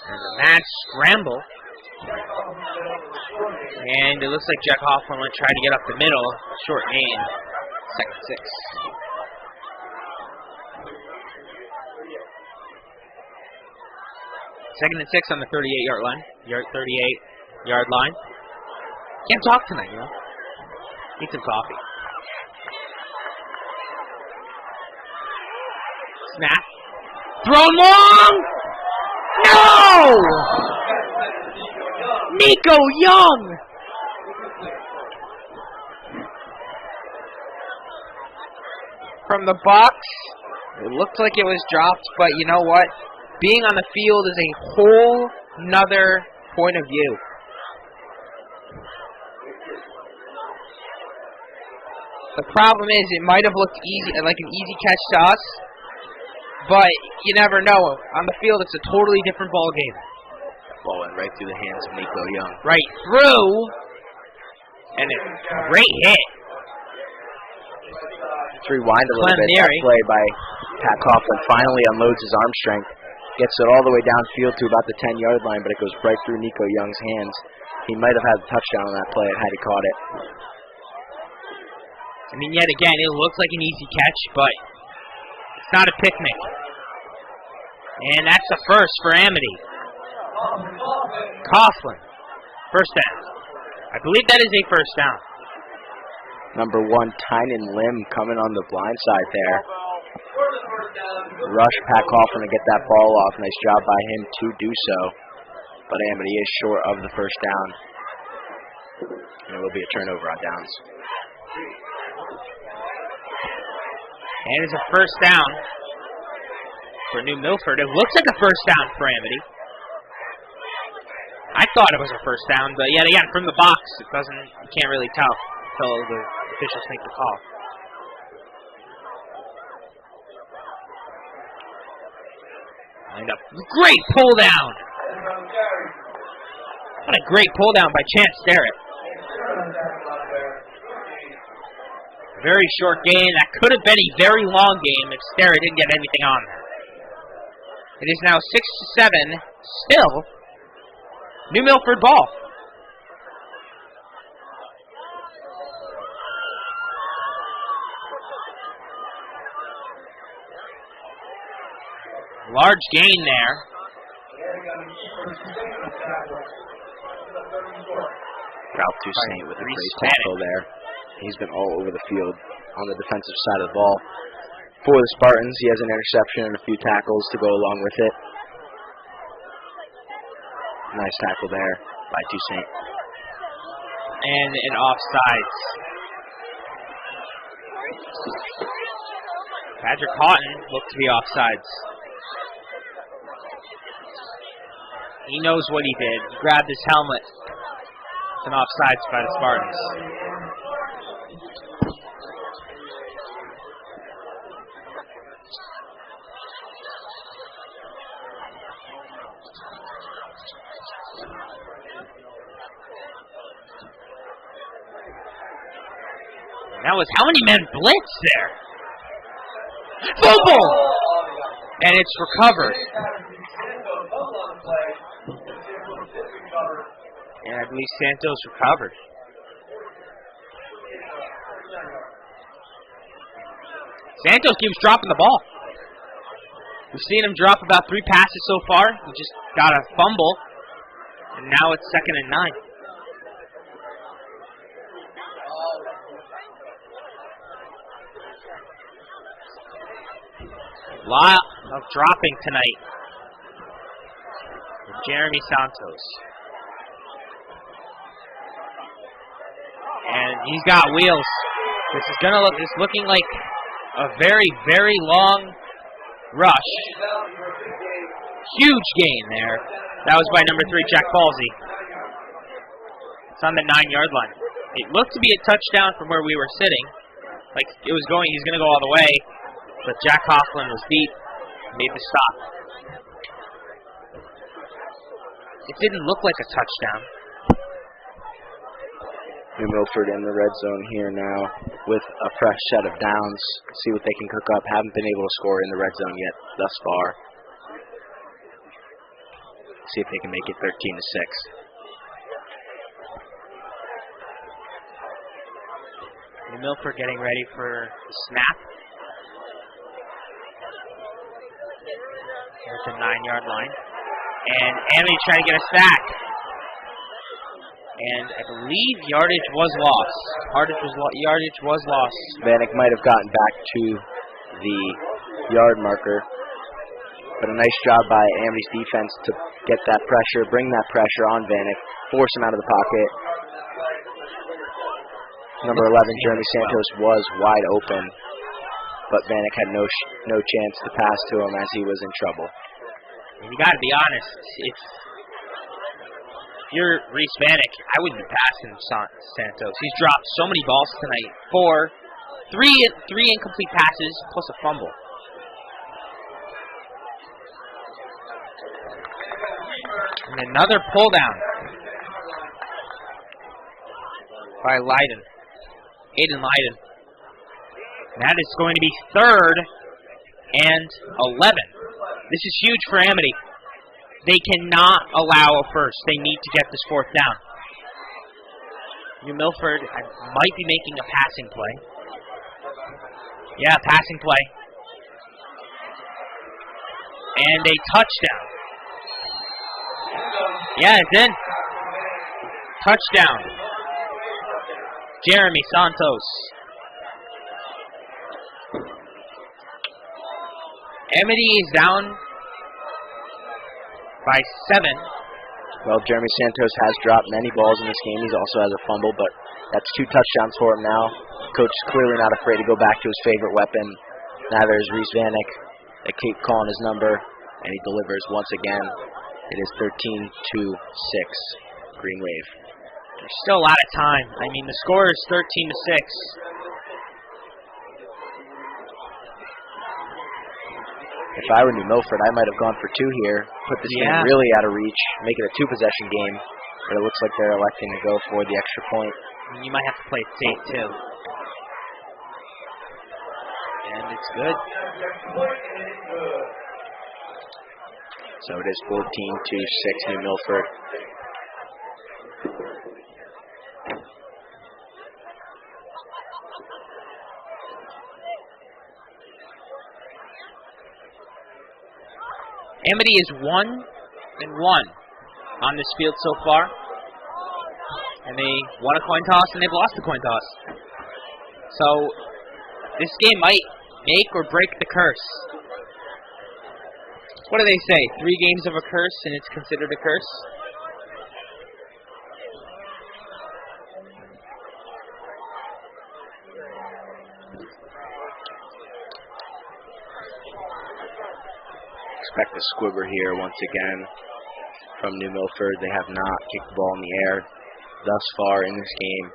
And a mad scramble. And it looks like Jack Hoffman will try to get up the middle. Short gain. 2nd and 6. Second and 6 on the 38-yard line. 38-yard line. Can't talk tonight, you know. Need some coffee. Snap. Thrown long! No! Nico Young! From the box, it looked like it was dropped, but you know what? Being on the field is a whole nother point of view. The problem is it might have looked easy, like an easy catch to us, but you never know. On the field, it's a totally different ball game. Ball went right through the hands of Nico Young. Right through, and a great hit. To rewind a little bit, that play by Pat Coughlin finally unloads his arm strength, gets it all the way downfield to about the 10-yard line, but it goes right through Nico Young's hands. He might have had the touchdown on that play had he caught it. I mean, yet again, it looks like an easy catch, but it's not a picnic. And that's a first for Amity. Coughlin, first down. I believe that is a first down. Number 1, Tynan Lim coming on the blind side there. Rush Pat Coughlin to get that ball off. Nice job by him to do so. But Amity is short of the first down. And it will be a turnover on downs. And it's a first down for New Milford. It looks like a first down for Amity. I thought it was a first down, but yet again, from the box, you can't really tell until the officials make the call. Lined up. Great pull down. What a great pull down by Chance Sterrett. Very short gain. That could have been a very long game if Sterrett didn't get anything on there. It is now 6-7. Still, New Milford ball. Large gain there. Ralph Toussaint with a great tackle there. He's been all over the field on the defensive side of the ball. For the Spartans, he has an interception and a few tackles to go along with it. Nice tackle there by Toussaint. And an offsides. Patrick Cotton looked to be offsides. He knows what he did. He grabbed his helmet. It's an offsides by the Spartans. That was how many men blitz there? Fumble! And it's recovered. And I believe Santos recovered. Santos keeps dropping the ball. We've seen him drop about 3 passes so far. He just got a fumble. And now it's 2nd and 9. A lot of dropping tonight with Jeremy Santos. And he's got wheels. This is looking like a very, very long rush. Huge gain there. That was by number 3, Jack Balsey. It's on the 9-yard line. It looked to be a touchdown from where we were sitting. Like it was going, he's going to go all the way. But Jack Coughlin was beat, made the stop. It didn't look like a touchdown. New Milford in the red zone here now with a fresh set of downs. See what they can cook up. Haven't been able to score in the red zone yet thus far. See if they can make it 13-6. New Milford getting ready for the snap. There's the 9-yard line. And Amity trying to get a sack. And I believe yardage was lost. Yardage was lost. Vanek might have gotten back to the yard marker. But a nice job by Amity's defense to get that pressure, bring that pressure on Vanek, force him out of the pocket. Number 11, Jeremy Santos, was wide open. But Vanek had no chance to pass to him as he was in trouble. And you got to be honest, if you're Reese Vanek, I wouldn't be passing Santos. He's dropped so many balls tonight. Three incomplete passes plus a fumble. And another pull down by Leiden. Aiden Leiden. And that is going to be 3rd and 11. This is huge for Amity. They cannot allow a first. They need to get this 4th down. New Milford might be making a passing play. Yeah, passing play. And a touchdown. Yeah, it's in. Touchdown. Jeremy Santos. Amity is down by 7. Well, Jeremy Santos has dropped many balls in this game. He also has a fumble, but that's 2 touchdowns for him now. Coach is clearly not afraid to go back to his favorite weapon. Neither is Reese Vanek. They keep calling his number, and he delivers once again. It is 13-6, Green Wave. There's still a lot of time. I mean, the score is 13-6. If I were New Milford, I might have gone for 2 here, put this game really out of reach, make it a 2-possession game, but it looks like they're electing to go for the extra point. You might have to play it safe, too. And it's good. So it is 14-6, New Milford. Amity is 1-1 on this field so far. And they won a coin toss and they've lost a coin toss. So this game might make or break the curse. What do they say? 3 games of a curse and it's considered a curse? Expect a squibber here once again from New Milford. They have not kicked the ball in the air thus far in this game.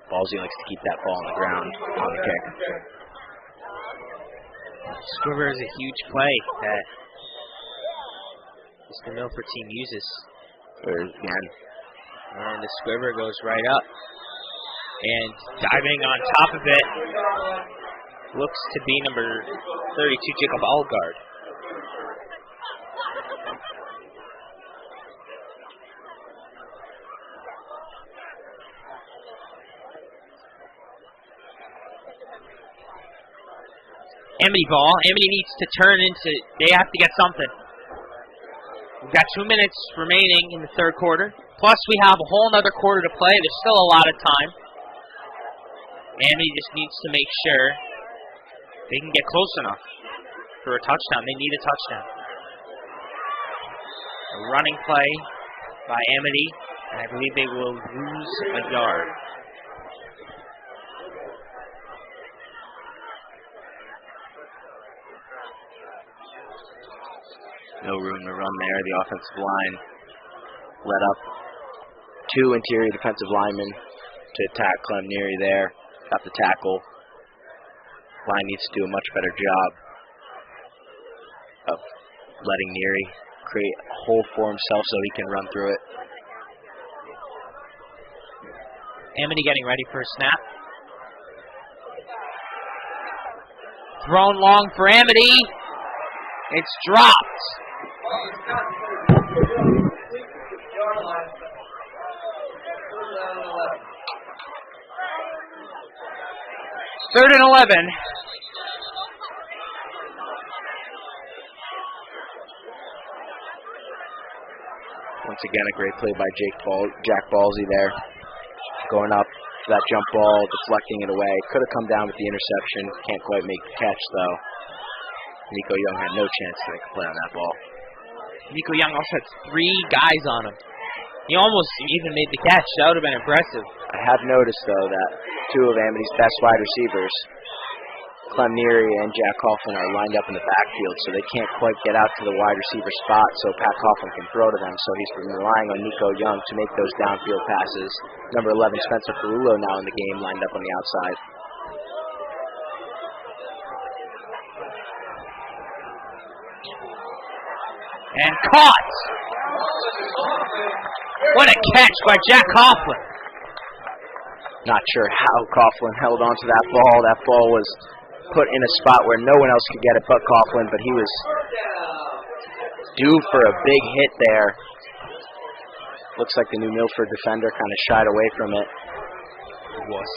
Ballsy likes to keep that ball on the ground on the kick. Squibber is a huge play that this New Milford team uses. Again. And the squibber goes right up. And diving on top of it looks to be number 32, Jacob Algard. Amity ball. Amity needs to turn into, they have to get something. We've got 2 minutes remaining in the 3rd quarter. Plus we have a whole other quarter to play. There's still a lot of time. Amity just needs to make sure they can get close enough for a touchdown. They need a touchdown. A running play by Amity, and I believe they will lose a yard. No room to run there. The offensive line let up 2 interior defensive linemen to attack Clem Neary there. Got the tackle. Line needs to do a much better job of letting Neary create a hole for himself so he can run through it. Amity getting ready for a snap. Thrown long for Amity. It's dropped. Third and 11. Once again, a great play by Jack Ballsy there. Going up for that jump ball, deflecting it away. Could have come down with the interception. Can't quite make the catch, though. Nico Young had no chance to make a play on that ball. Nico Young also had 3 guys on him. He almost even made the catch. That would have been impressive. I have noticed, though, that 2 of Amity's best wide receivers, Clem Neary and Jack Coughlin, are lined up in the backfield, so they can't quite get out to the wide receiver spot so Pat Coughlin can throw to them. So he's been relying on Nico Young to make those downfield passes. Number 11, Spencer Ferrulo, now in the game, lined up on the outside. And caught! What a catch by Jack Coughlin. Not sure how Coughlin held onto that ball. That ball was put in a spot where no one else could get it but Coughlin, but he was due for a big hit there. Looks like the New Milford defender kind of shied away from it. It was.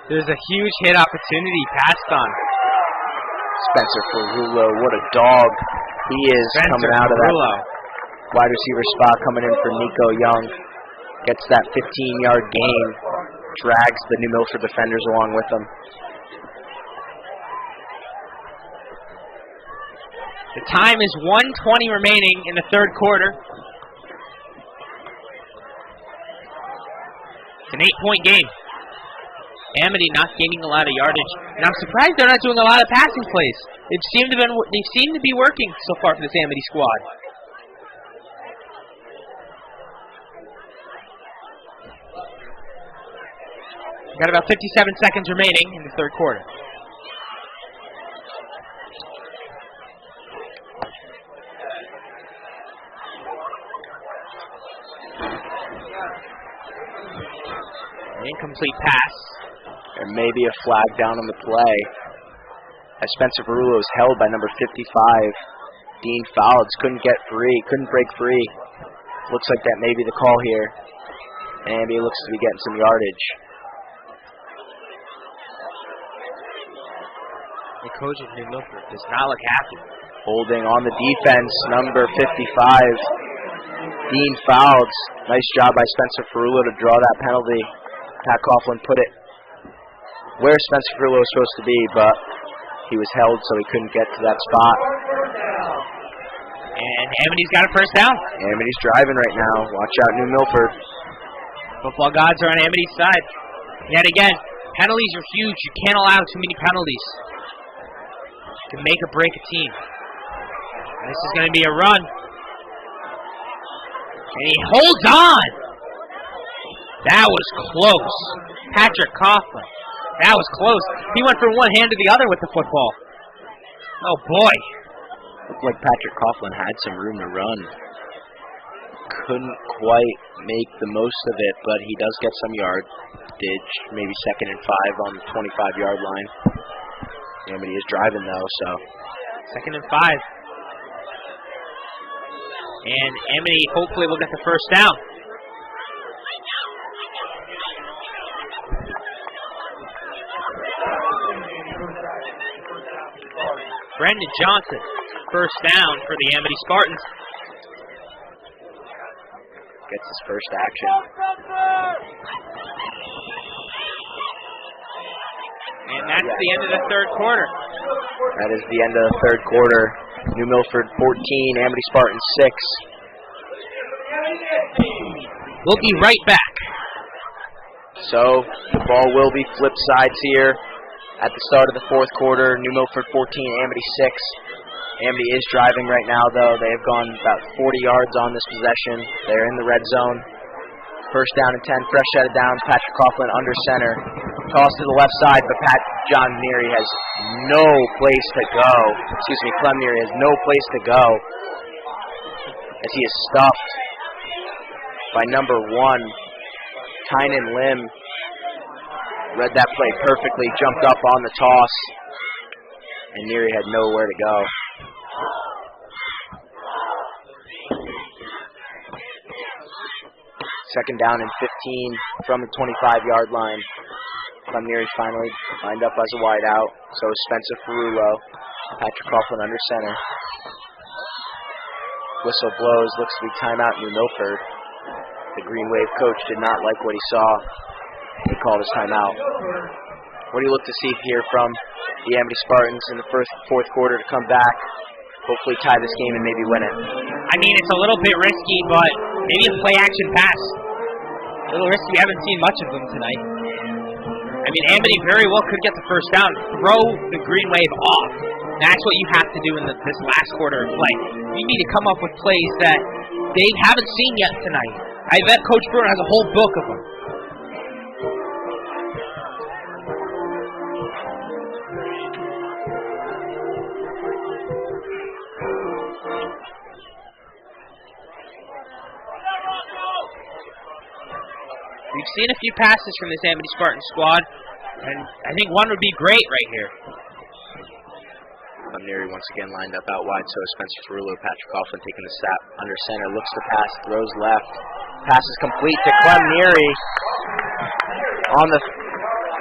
There's a huge hit opportunity passed on. Spencer Ferrulo, what a dog he is. Spencer coming out of Ferrulo. That wide receiver spot, coming in for Nico Young. Gets that 15-yard gain, drags the New Milford defenders along with him. The time is 1:20 remaining in the third quarter. It's an 8-point game. Amity not gaining a lot of yardage, and I'm surprised they're not doing a lot of passing plays. They seem to be working so far for this Amity squad. Got about 57 seconds remaining in the third quarter. Incomplete pass. There may be a flag down on the play. As Spencer Ferrulo is held by number 55. Dean Fowles couldn't break free. Looks like that may be the call here. And he looks to be getting some yardage. The coach of New Milford does not look happy. Holding on the defense, number 55. Dean Fowles. Nice job by Spencer Ferrulo to draw that penalty. Pat Coughlin put it where Spencer Ferrulo was supposed to be, but he was held so he couldn't get to that spot. And Amity's got a first down. Amity's driving right now. Watch out, New Milford. Football gods are on Amity's side. Yet again, penalties are huge. You can't allow too many penalties. You can make or break a team. And this is going to be a run. And he holds on. That was close. Patrick Coughlin. That was close. He went from one hand to the other with the football. Oh, boy. Looked like Patrick Coughlin had some room to run. Couldn't quite make the most of it, but he does get some yardage. Maybe 2nd and 5 on the 25-yard line. Amity is driving, though, so. 2nd and 5. And Amity hopefully will get the first down. Brendan Johnson, first down for the Amity Spartans. Gets his first action. And that's the end of the third quarter. That is the end of the third quarter. New Milford 14, Amity Spartans 6. We'll be right back. So, the ball will be flipped sides here. At the start of the fourth quarter, New Milford 14, Amity 6. Amity is driving right now, though. They have gone about 40 yards on this possession. They're in the red zone. First down and 10, fresh set of downs. Patrick Coughlin under center. Toss to the left side, but John Neary has no place to go. Clem Neary has no place to go as he is stuffed by number 1, Tynan Lim. Read that play perfectly, jumped up on the toss, and Neary had nowhere to go. Second down and 15 from the 25-yard line. Clem Neary finally lined up as a wideout. So is Spencer Ferrulo. Patrick Coughlin under center. Whistle blows, looks to be timeout New Milford. The Green Wave coach did not like what he saw. He called his timeout. What do you look to see here from the Amity Spartans in the fourth quarter to come back, hopefully tie this game and maybe win it? I mean, it's a little bit risky, but maybe a play-action pass. A little risky. We haven't seen much of them tonight. I mean, Amity very well could get the first down. Throw the Green Wave off. That's what you have to do in this last quarter of play. You need to come up with plays that they haven't seen yet tonight. I bet Coach Bruner has a whole book of them. seen a few passes from this Amity Spartan squad, and I think one would be great right here. Amity once again lined up out wide, so is Spencer Cerullo. Patrick Coughlin taking the snap under center, looks to pass, throws left. Pass is complete to Clem Neary on the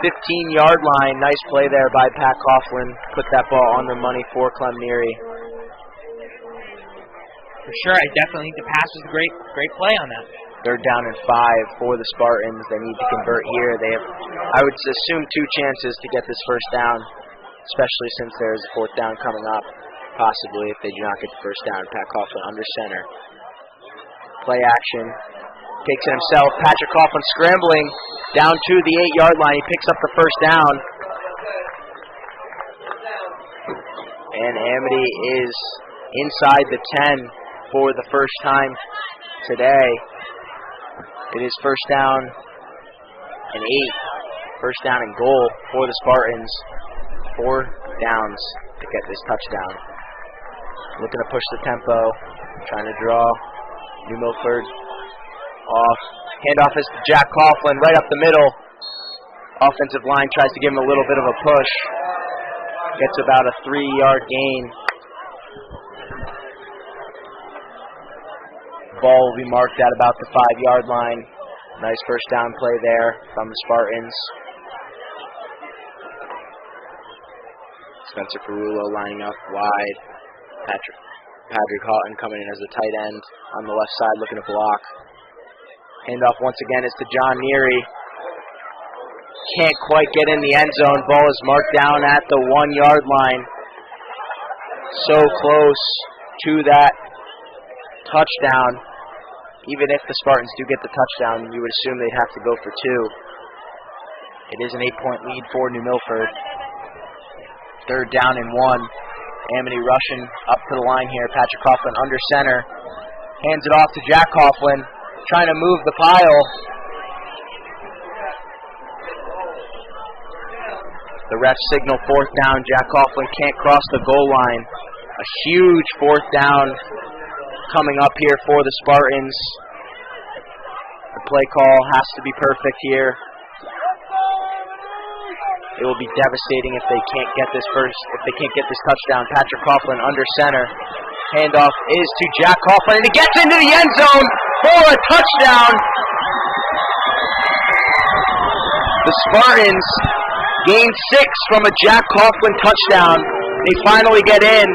15-yard line. Nice play there by Pat Coughlin. Put that ball on the money for Clem Neary. For sure, I definitely think the pass was a great play on that. They're down in 5 for the Spartans. They need to convert here. They have, I would assume, 2 chances to get this first down, especially since there's a 4th down coming up, possibly if they do not get the first down. Pat Coughlin under center. Play action. Takes it himself. Patrick Coughlin scrambling down to the 8-yard line. He picks up the first down. And Amity is inside the 10 for the first time today. It is first down and 8. First down and goal for the Spartans. 4 downs to get this touchdown. Looking to push the tempo. Trying to draw. New Milford off. Handoff is to Jack Coughlin right up the middle. Offensive line tries to give him a little bit of a push. Gets about a 3-yard gain. Ball will be marked at about the 5-yard line. Nice first down play there from the Spartans. Spencer Cerullo lining up wide. Patrick Houghton coming in as a tight end on the left side looking to block. Handoff once again is to John Neary. Can't quite get in the end zone. Ball is marked down at the 1-yard line. So close to that touchdown. Even if the Spartans do get the touchdown, you would assume they'd have to go for 2. It is an 8-point lead for New Milford. 3rd down and 1. Amity rushing up to the line here. Patrick Coughlin under center. Hands it off to Jack Coughlin. Trying to move the pile. The refs signal 4th down. Jack Coughlin can't cross the goal line. A huge 4th down coming up here for the Spartans. The play call has to be perfect here. It will be devastating if they can't get this touchdown. Patrick Coughlin under center. Handoff is to Jack Coughlin, and he gets into the end zone for a touchdown. The Spartans gain 6 from a Jack Coughlin touchdown. They finally get in.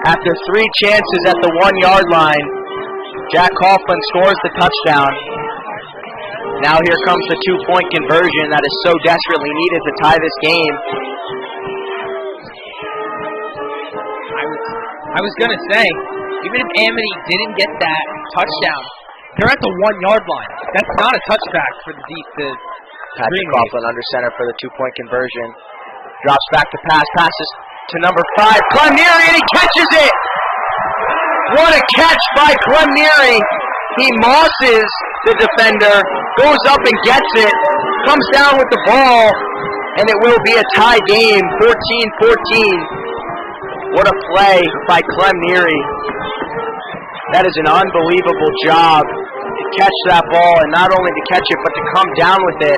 After 3 chances at the 1-yard line, Jack Coughlin scores the touchdown. Now here comes the 2-point conversion that is so desperately needed to tie this game. I was going to say, even if Amity didn't get that touchdown, they're at the 1-yard line. That's not a touchback for the Patrick Coughlin under center for the 2-point conversion. Drops back to pass. Passes to number 5, Clem Neary, and he catches it! What a catch by Clem Neary! He mosses the defender, goes up and gets it, comes down with the ball, and it will be a tie game, 14-14. What a play by Clem Neary. That is an unbelievable job to catch that ball, and not only to catch it, but to come down with it.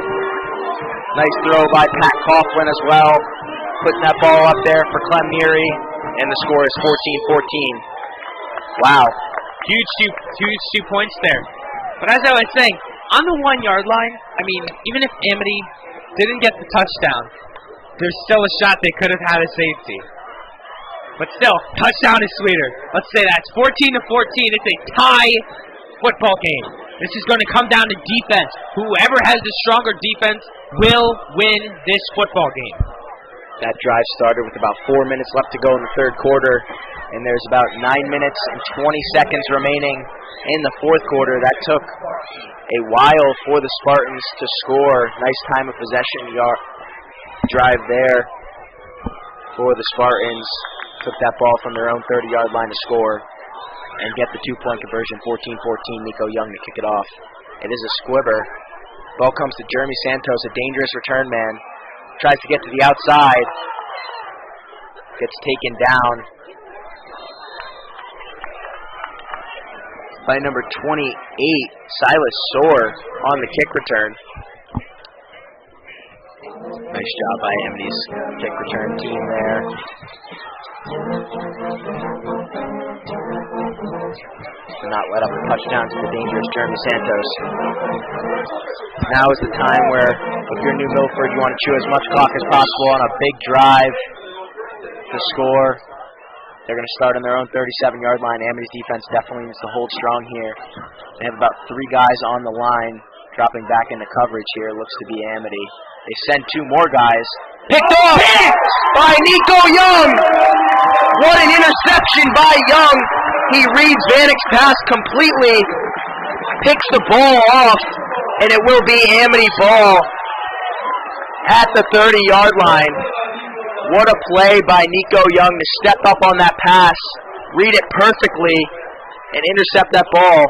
Nice throw by Pat Coughlin as well, putting that ball up there for Clem Neary, and the score is 14-14. Wow. Huge 2 points there. But as I was saying, on the 1-yard line, I mean, even if Amity didn't get the touchdown, there's still a shot they could have had a safety. But still, touchdown is sweeter. Let's say that. It's 14-14. It's a tie football game. This is going to come down to defense. Whoever has the stronger defense will win this football game. That drive started with about 4 minutes left to go in the 3rd quarter, and there's about 9 minutes and 20 seconds remaining in the 4th quarter. That took a while for the Spartans to score. Nice time of possession drive there for the Spartans. Took that ball from their own 30-yard line to score and get the 2-point conversion, 14-14. Nico Young to kick it off. It is a squibber. Ball comes to Jeremy Santos, a dangerous return man. Tries to get to the outside. Gets taken down by number 28, Silas Soar on the kick return. Nice job by Amity's kick return team there. To not let up a touchdown to the dangerous Jeremy Santos. Now is the time where, if you're New Milford, you want to chew as much clock as possible on a big drive to score. They're going to start on their own 37-yard line. Amity's defense definitely needs to hold strong here. They have about 3 guys on the line, dropping back into coverage here. Looks to be Amity. They send 2 more guys. Picked off by Nico Young! What an interception by Young! He reads Vanek's pass completely, picks the ball off, and it will be Amity ball at the 30-yard line. What a play by Nico Young to step up on that pass, read it perfectly, and intercept that ball.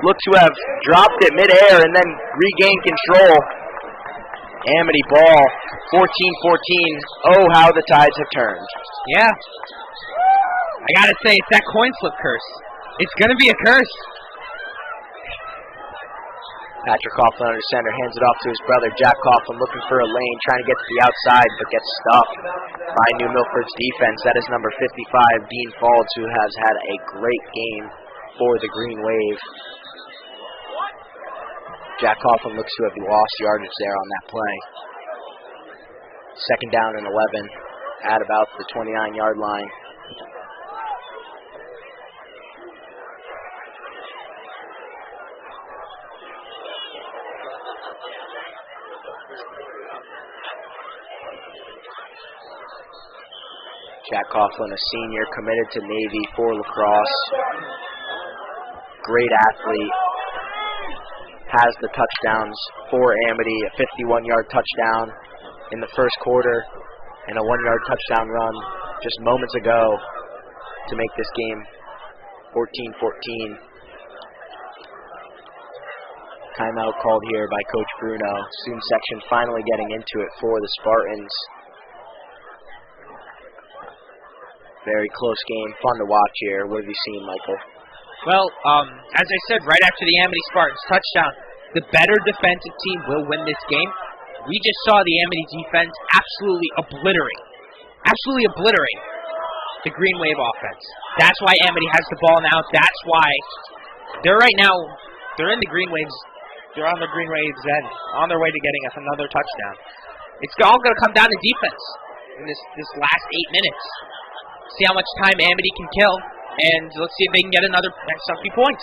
Look to have dropped it midair and then regained control. Amity ball, 14-14. Oh, how the tides have turned. Yeah. I gotta say, it's that coin flip curse. It's gonna be a curse. Patrick Coughlin under center, hands it off to his brother, Jack Coughlin, looking for a lane, trying to get to the outside, but gets stuffed by New Milford's defense. That is number 55, Dean Faulds, who has had a great game for the Green Wave. Jack Coughlin looks to have lost yardage there on that play. 2nd down and 11 at about the 29-yard line. Jack Coughlin, a senior, committed to Navy for lacrosse. Great athlete. Has the touchdowns for Amity, a 51-yard touchdown in the first quarter and a 1-yard touchdown run just moments ago to make this game 14-14. Timeout called here by Coach Bruno. Student section finally getting into it for the Spartans. Very close game, fun to watch here. What have you seen, Michael? Well, as I said right after the Amity Spartans touchdown, the better defensive team will win this game. We just saw the Amity defense absolutely obliterate the Green Wave offense. That's why Amity has the ball now. That's why they're in the Green Waves. They're on the Green Waves' end, on their way to getting us another touchdown. It's all going to come down to defense in this last 8 minutes. See how much time Amity can kill, and let's see if they can get another extra few points.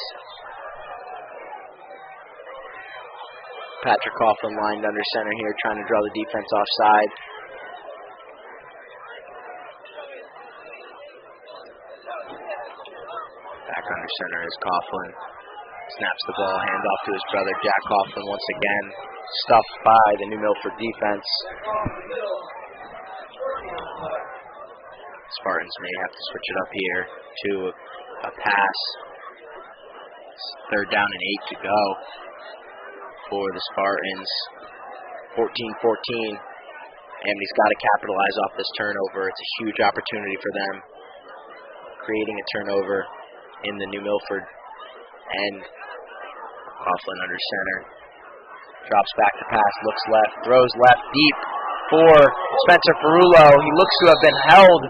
Patrick Coughlin lined under center here, trying to draw the defense offside. Back under center is Coughlin. Snaps the ball, handoff to his brother, Jack Coughlin, once again. Stuffed by the New Milford defense. Spartans may have to switch it up here to a pass. 3rd down and 8 to go for the Spartans. 14-14. Amity's got to capitalize off this turnover. It's a huge opportunity for them. Creating a turnover in the New Milford end. Coughlin under center. Drops back to pass, looks left, throws left deep for Spencer Ferrulo. He looks to have been held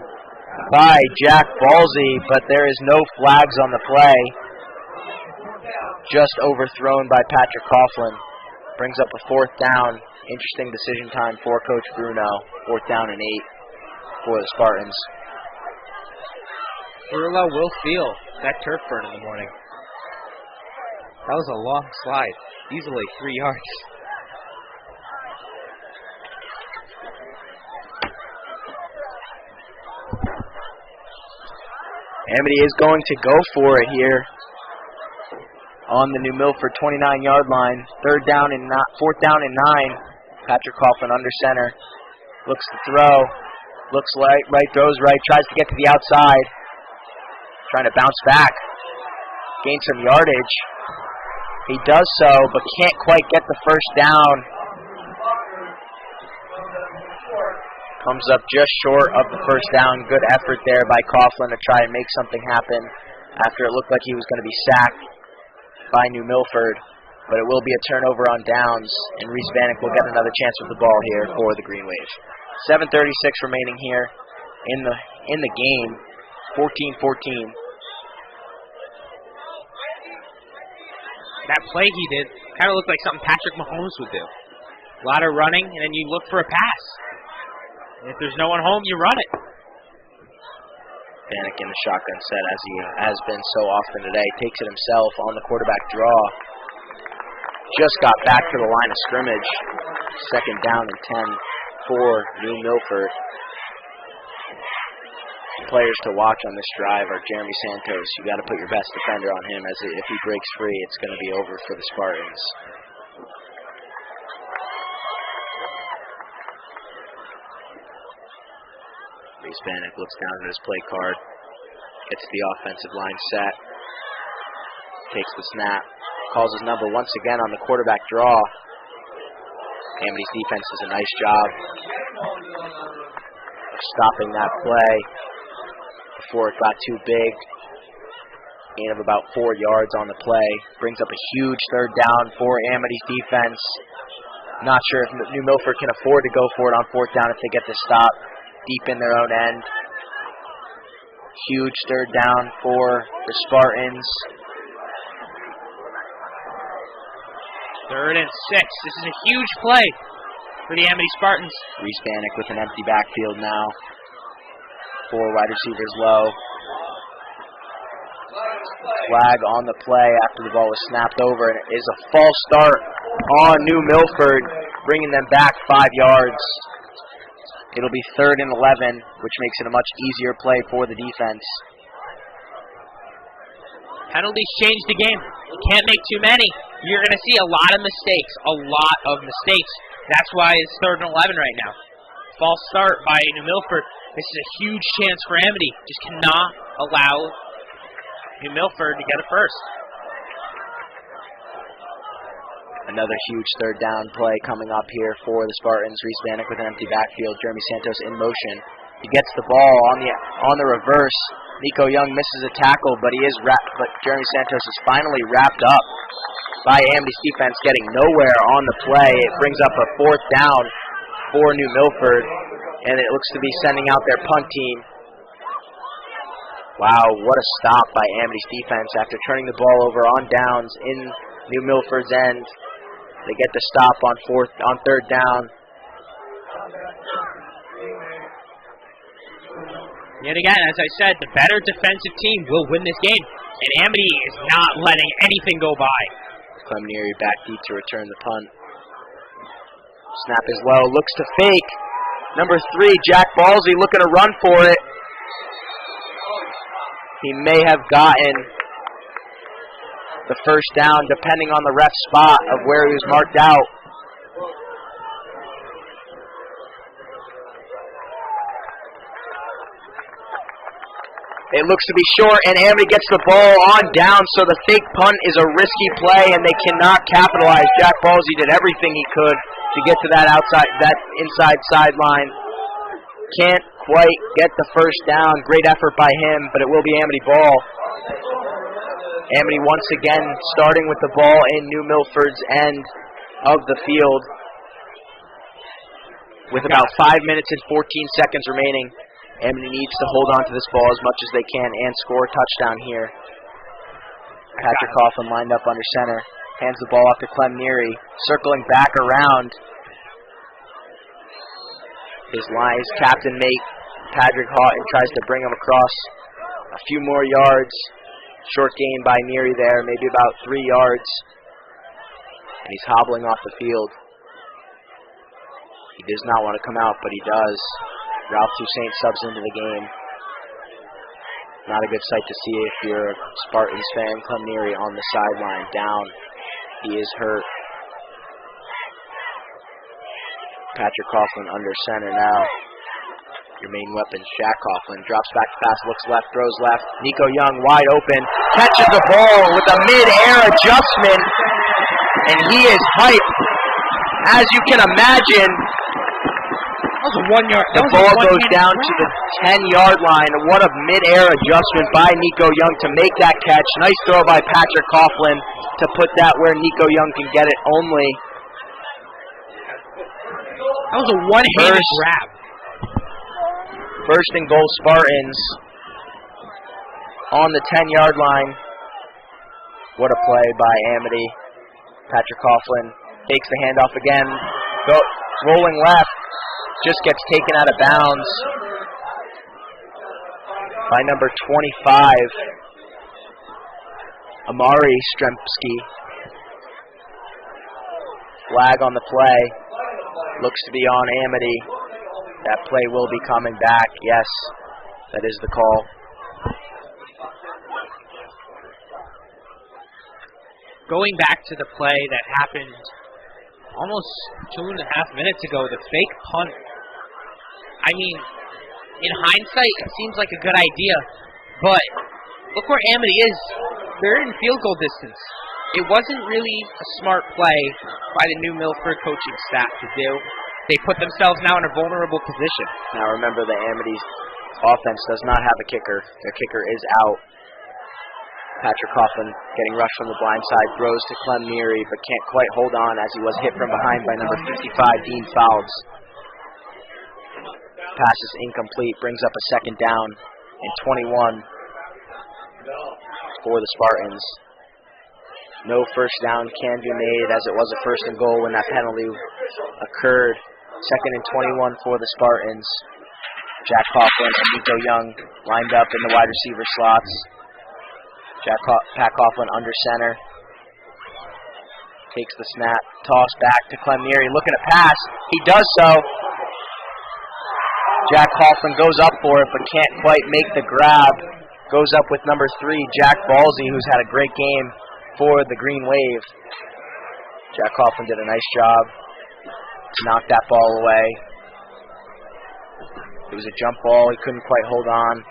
by Jack Balsey, but there is no flags on the play. Just overthrown by Patrick Coughlin. Brings up a 4th down. Interesting decision time for Coach Bruno. 4th down and 8 for the Spartans. Ferrulo will feel that turf burn in the morning. That was a long slide. Easily 3 yards. Amity is going to go for it here on the New Milford 29-yard line. 4th down and 9. Patrick Coughlin under center. Looks to throw. Looks right, throws right. Tries to get to the outside. Trying to bounce back. Gain some yardage. He does so, but can't quite get the 1st down. Comes up just short of the 1st down. Good effort there by Coughlin to try and make something happen after it looked like he was going to be sacked by New Milford, but it will be a turnover on downs, and Reese Vanek will get another chance with the ball here for the Green Wave. 7:36 remaining here in the game. 14-14. That play he did kind of looked like something Patrick Mahomes would do. A lot of running, and then you look for a pass. And if there's no one home, you run it. Vanek in the shotgun set, as he has been so often today. Takes it himself on the quarterback draw. Just got back to the line of scrimmage. 2nd down and 10 for New Milford. Players to watch on this drive are Jeremy Santos. You got to put your best defender on him, as if he breaks free, it's going to be over for the Spartans. Reese Vanek looks down at his play card, gets the offensive line set, takes the snap, calls his number once again on the quarterback draw. Amity's defense does a nice job of stopping that play before it got too big. Gain of about 4 yards on the play. Brings up a huge 3rd down for Amity's defense. Not sure if New Milford can afford to go for it on 4th down if they get the stop deep in their own end. Huge 3rd down for the Spartans. 3rd and 6. This is a huge play for the Amity Spartans. Reese Vanek with an empty backfield now. 4 wide receivers low. Flag on the play after the ball was snapped over, and it is a false start on New Milford, bringing them back 5 yards. It'll be 3rd and 11, which makes it a much easier play for the defense. Penalties change the game. You can't make too many. You're going to see a lot of mistakes. That's why it's 3rd and 11 right now. False start by New Milford. This is a huge chance for Amity. Just cannot allow New Milford to get it first. Another huge 3rd down play coming up here for the Spartans. Reese Vanek with an empty backfield. Jeremy Santos in motion. He gets the ball on the reverse. Nico Young misses a tackle, but Jeremy Santos is finally wrapped up by Amity's defense, getting nowhere on the play. It brings up a 4th down for New Milford, and it looks to be sending out their punt team. Wow, what a stop by Amity's defense after turning the ball over on downs in New Milford's end. They get the stop on 3rd down. Yet again, as I said, the better defensive team will win this game, and Amity is not letting anything go by. Clem Neary back deep to return the punt. Snap is low, looks to fake. Number 3, Jack Ballsy, looking to run for it. He may have gotten the 1st down, depending on the ref spot of where he was marked out. It looks to be short, and Amity gets the ball on down, so the fake punt is a risky play, and they cannot capitalize. Jack Ballsy did everything he could to get to that inside sideline. Can't quite get the 1st down. Great effort by him, but it will be Amity ball. Amity once again starting with the ball in New Milford's end of the field with about 5 minutes and 14 seconds remaining. Amity needs to hold on to this ball as much as they can and score a touchdown here. Patrick Coughlin lined up under center. Hands the ball off to Clem Neary. Circling back around. His captain mate, Patrick Houghton, tries to bring him across a few more yards. Short gain by Neary there, maybe about 3 yards. And he's hobbling off the field. He does not want to come out, but he does. Ralph Toussaint subs into the game. Not a good sight to see if you're a Spartans fan. Clem Neary on the sideline, down. He is hurt. Patrick Coughlin under center now. Your main weapon, Shaq Coughlin, drops back to pass, looks left, throws left. Nico Young wide open, catches the ball with a mid-air adjustment, and he is hyped. As you can imagine, That was a 1 yard. The ball goes down to the 10-yard line. What a mid-air adjustment by Nico Young to make that catch. Nice throw by Patrick Coughlin to put that where Nico Young can get it only. That was a one-handed grab. First and goal, Spartans on the 10-yard line. What a play by Amity. Patrick Coughlin takes the handoff again. Rolling left. Just gets taken out of bounds by number 25, Amari Strempsky. Flag on the play. Looks to be on Amity. That play will be coming back. Yes, that is the call. Going back to the play that happened almost 2.5 minutes ago, the fake punt. I mean, in hindsight, it seems like a good idea, but look where Amity is. They're in field goal distance. It wasn't really a smart play by the new Milford coaching staff to do. They put themselves now in a vulnerable position. Now remember, the Amity's offense does not have a kicker. Their kicker is out. Patrick Coughlin getting rushed from the blind side, throws to Clem Neary, but can't quite hold on as he was hit from behind by number 55, Dean Fouds. Pass is incomplete, brings up a second down and 21 for the Spartans. No first down can be made as it was a first and goal when that penalty occurred. Second and 21 for the Spartans. Jack Coughlin and Nico Young lined up in the wide receiver slots. Pat Coughlin under center. Takes the snap, toss back to Clem Neary, looking to pass. He does so. Jack Coughlin goes up for it, but can't quite make the grab. Goes up with number 3, Jack Balsey, who's had a great game for the Green Wave. Jack Coughlin did a nice job to knock that ball away. It was a jump ball, he couldn't quite hold on.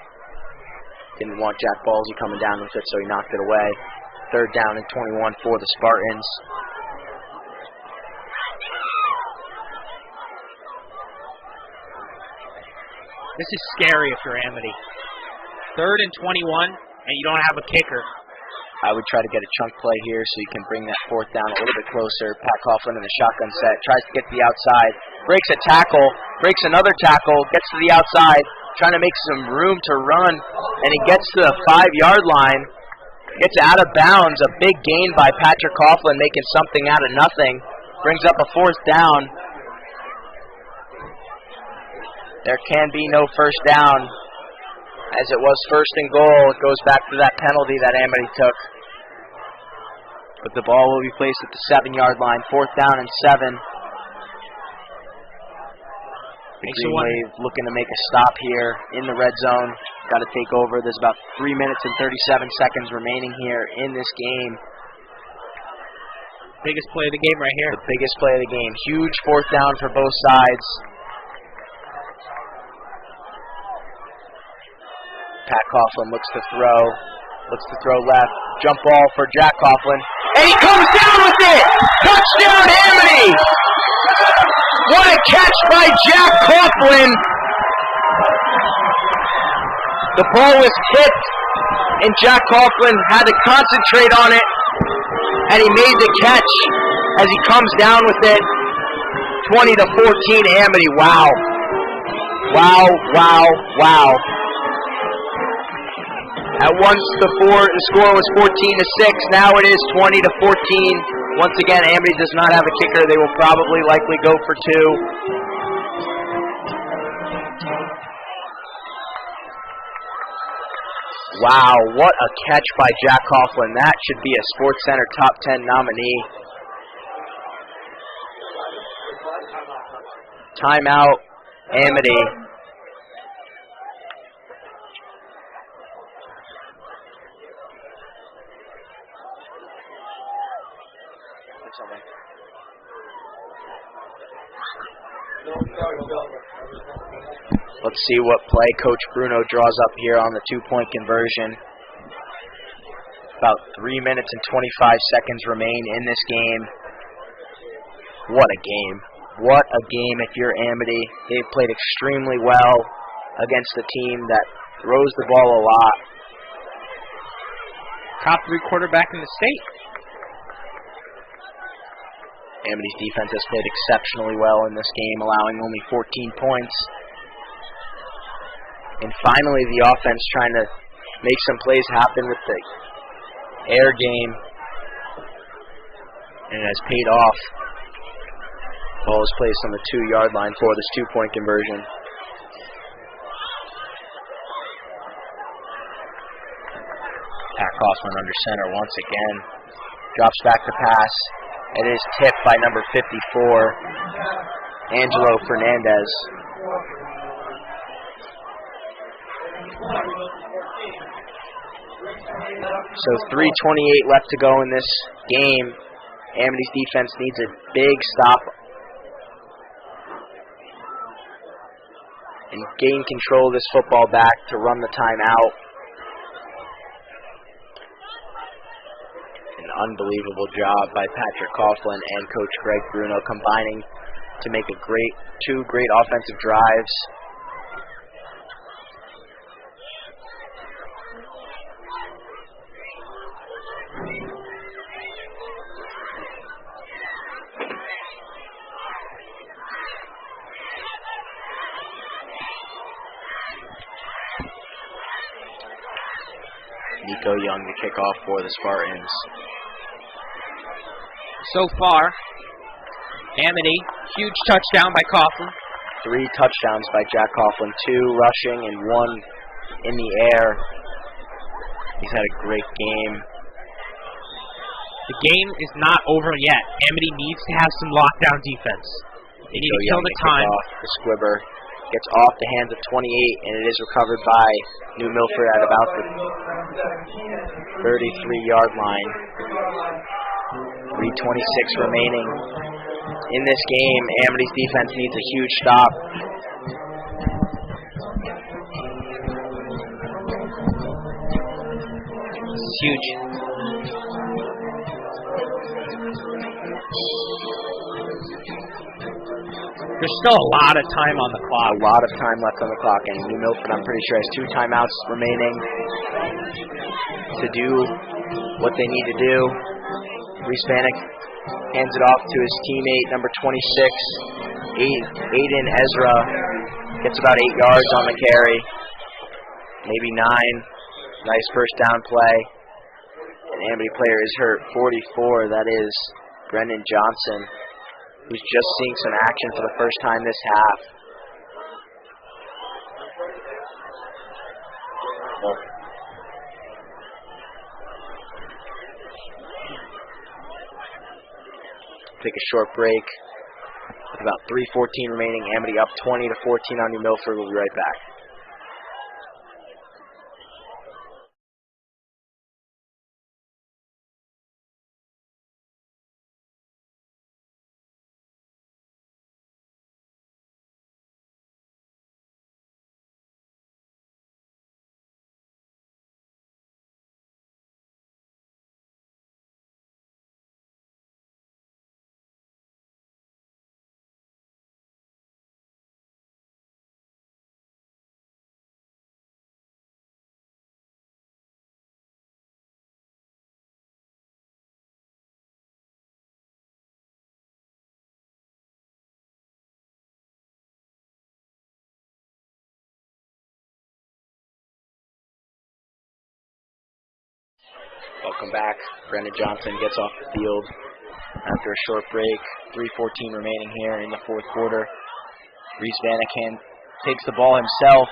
Didn't want Jack Balsey coming down with it, so he knocked it away. Third down and 21 for the Spartans. This is scary if you're Amity. Third and 21, and you don't have a kicker. I would try to get a chunk play here so you can bring that fourth down a little bit closer. Pat Coughlin in the shotgun set, tries to get to the outside, breaks a tackle, breaks another tackle, gets to the outside, trying to make some room to run, and he gets to the 5-yard line, gets out of bounds. A big gain by Patrick Coughlin, making something out of nothing. Brings up a fourth down. There can be no first down. As it was first and goal, it goes back to that penalty that Amity took. But the ball will be placed at the 7-yard line. Fourth down and 7. The Green Wave looking to make a stop here in the red zone. Got to take over. There's about 3 minutes and 37 seconds remaining here in this game. Biggest play of the game right here. The biggest play of the game. Huge fourth down for both sides. Pat Coughlin looks to throw left. Jump ball for Jack Coughlin. And he comes down with it! Touchdown, Amity! What a catch by Jack Coughlin! The ball was tipped, and Jack Coughlin had to concentrate on it, and he made the catch as he comes down with it. 20-14, Amity. Wow. Wow, wow, wow. At once the score was 14-6. Now it is 20-14. Once again, Amity does not have a kicker. They will probably likely go for 2. Wow, what a catch by Jack Coughlin. That should be a SportsCenter top 10 nominee. Timeout, Amity. Let's see what play Coach Bruno draws up here on the 2-point conversion. About 3 minutes and 25 seconds remain in this game. What a game. what a game if you're Amity. They played extremely well against a team that throws the ball a lot. Top 3 quarterback in the state. Amity's defense has played exceptionally well in this game, allowing only 14 points. And finally, the offense trying to make some plays happen with the air game. And it has paid off. Ball is placed on the 2-yard line for this 2-point conversion. Pat Kaufman under center once again. Drops back to pass. It is tipped by number 54, Angelo Fernandez. So 3:28 left to go in this game. Amity's defense needs a big stop and gain control of this football back to run the timeout. An unbelievable job by Patrick Coughlin and Coach Greg Bruno combining to make two great offensive drives. Nico Young to kick off for the Spartans. So far, Amity, huge touchdown by Coughlin. 3 touchdowns by Jack Coughlin, 2 rushing and 1 in the air. He's had a great game. The game is not over yet. Amity needs to have some lockdown defense. They need to kill the time. The squibber gets off the hands of 28, and it is recovered by New Milford at about the 33-yard line. 3:26 remaining in this game. Amity's defense needs a huge stop. This is huge. There's still a lot of time on the clock. A lot of time left on the clock, and New Milford, I'm pretty sure, has 2 timeouts remaining to do what they need to do. Reese Vanek hands it off to his teammate, number 26, Aiden Ezra. Gets about 8 yards on the carry, maybe 9. Nice first down play. An Amity player is hurt, 44. That is Brendan Johnson, who's just seeing some action for the first time this half. Take a short break. With about 3:14 remaining, Amity up 20-14 on New Milford. We'll be right back. Welcome back. Brendan Johnson gets off the field after a short break. 3:14 remaining here in the fourth quarter. Reese Vanek takes the ball himself.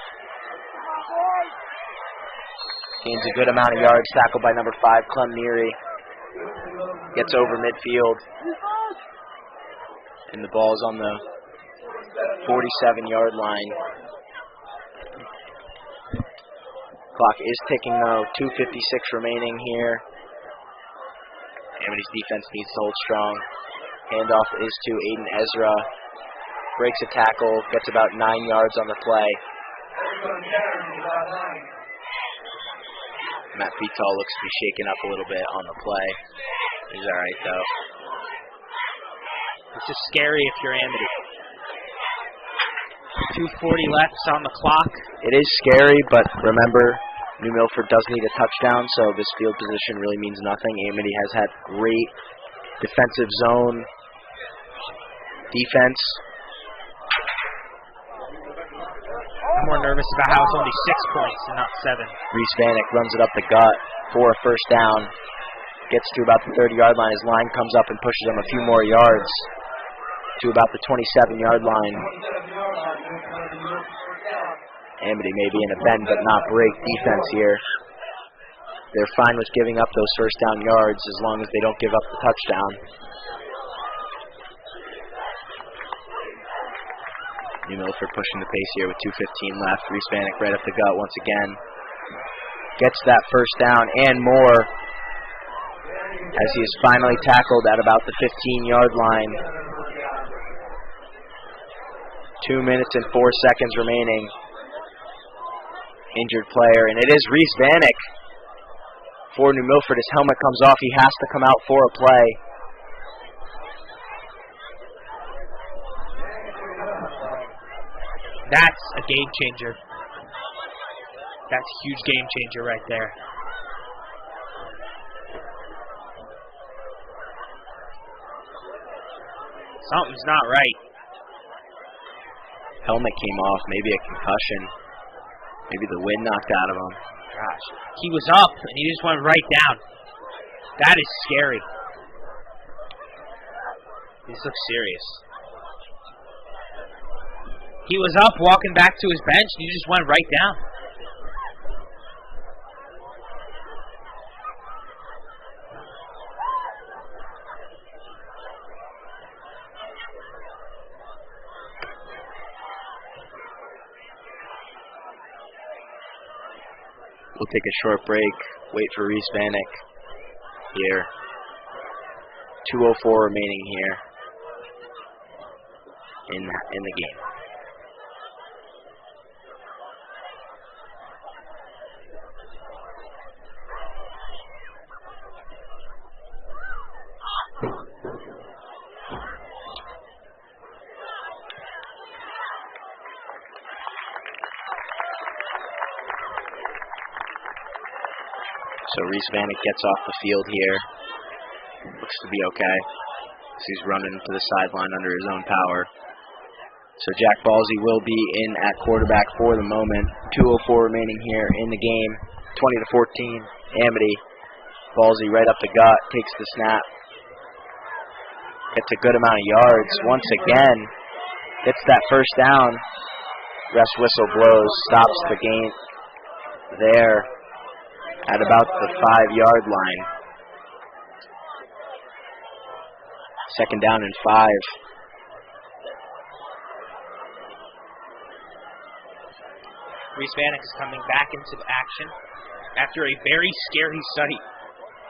Gains a good amount of yards. Tackled by number 5, Clem Neary. Gets over midfield. And the ball is on the 47-yard line. Clock is ticking though. 2:56 remaining here. Amity's defense needs to hold strong. Handoff is to Aiden Ezra. Breaks a tackle. Gets about 9 yards on the play. Matt Feetall looks to be shaken up a little bit on the play. He's alright though. This is scary if you're Amity. 2:40 left on the clock. It is scary, but remember, New Milford does need a touchdown, so this field position really means nothing. Amity has had great defensive zone defense. I'm more nervous about how it's only 6 points and not 7. Reese Vanek runs it up the gut for a first down. Gets to about the 30-yard line. His line comes up and pushes him a few more yards to about the 27-yard line. Amity may be in a bend but not break defense here. They're fine with giving up those first down yards as long as they don't give up the touchdown. New Milford pushing the pace here with 2:15 left. Reese Vanek right up the gut once again. Gets that first down and more as he is finally tackled at about the 15-yard line. 2 minutes and 4 seconds remaining. Injured player, and it is Reese Vanek for New Milford. His helmet comes off. He has to come out for a play. That's a game changer. That's a huge game changer right there. Something's not right. Helmet came off, maybe a concussion. Maybe the wind knocked out of him. Gosh, he was up and he just went right down. That is scary. This looks serious. He was up walking back to his bench and he just went right down. We'll take a short break, wait for Reese Vanek here. 2:04 remaining here in the game. So Reese Vanek gets off the field here. Looks to be okay. So he's running to the sideline under his own power. So Jack Ballsy will be in at quarterback for the moment. 2:04 remaining here in the game. 20-14. Amity. Ballsy right up the gut. Takes the snap. Gets a good amount of yards. Once again, gets that first down. Rest whistle blows. Stops the game there at about the 5-yard line. Second down and 5. Reese Vanek is coming back into action after a very scary study.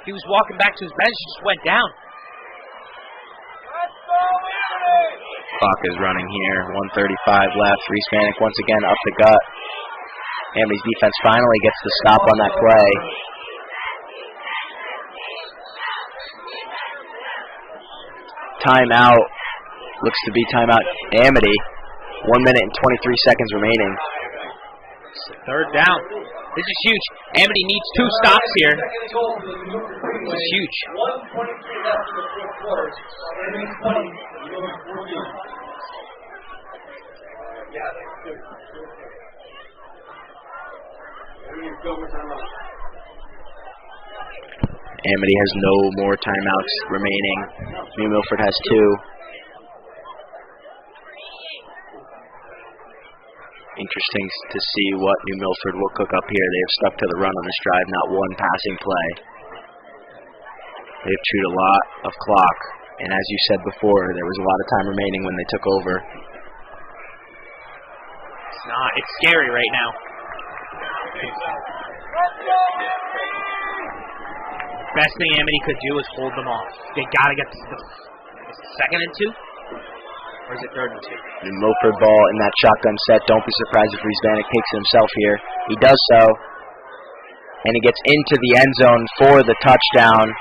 He was walking back to his bench, just went down. Clock is running here. 1:35 left. Reese Vanek once again up the gut. Amity's defense finally gets the stop on that play. Timeout. Looks to be timeout Amity. 1 minute and 23 seconds remaining. Third down. This is huge. Amity needs 2 stops here. This is huge. Amity has no more timeouts remaining. New Milford has 2. Interesting to see what New Milford will cook up here. They have stuck to the run on this drive, not one passing play. They have chewed a lot of clock, and as you said before, there was a lot of time remaining when they took over. It's scary right now. Best thing Amity could do is hold them off. They gotta get the second and 2? Or is it third and 2? The Milford ball in that shotgun set. Don't be surprised if Reese Vanek takes it himself here. He does so. And he gets into the end zone for the touchdown.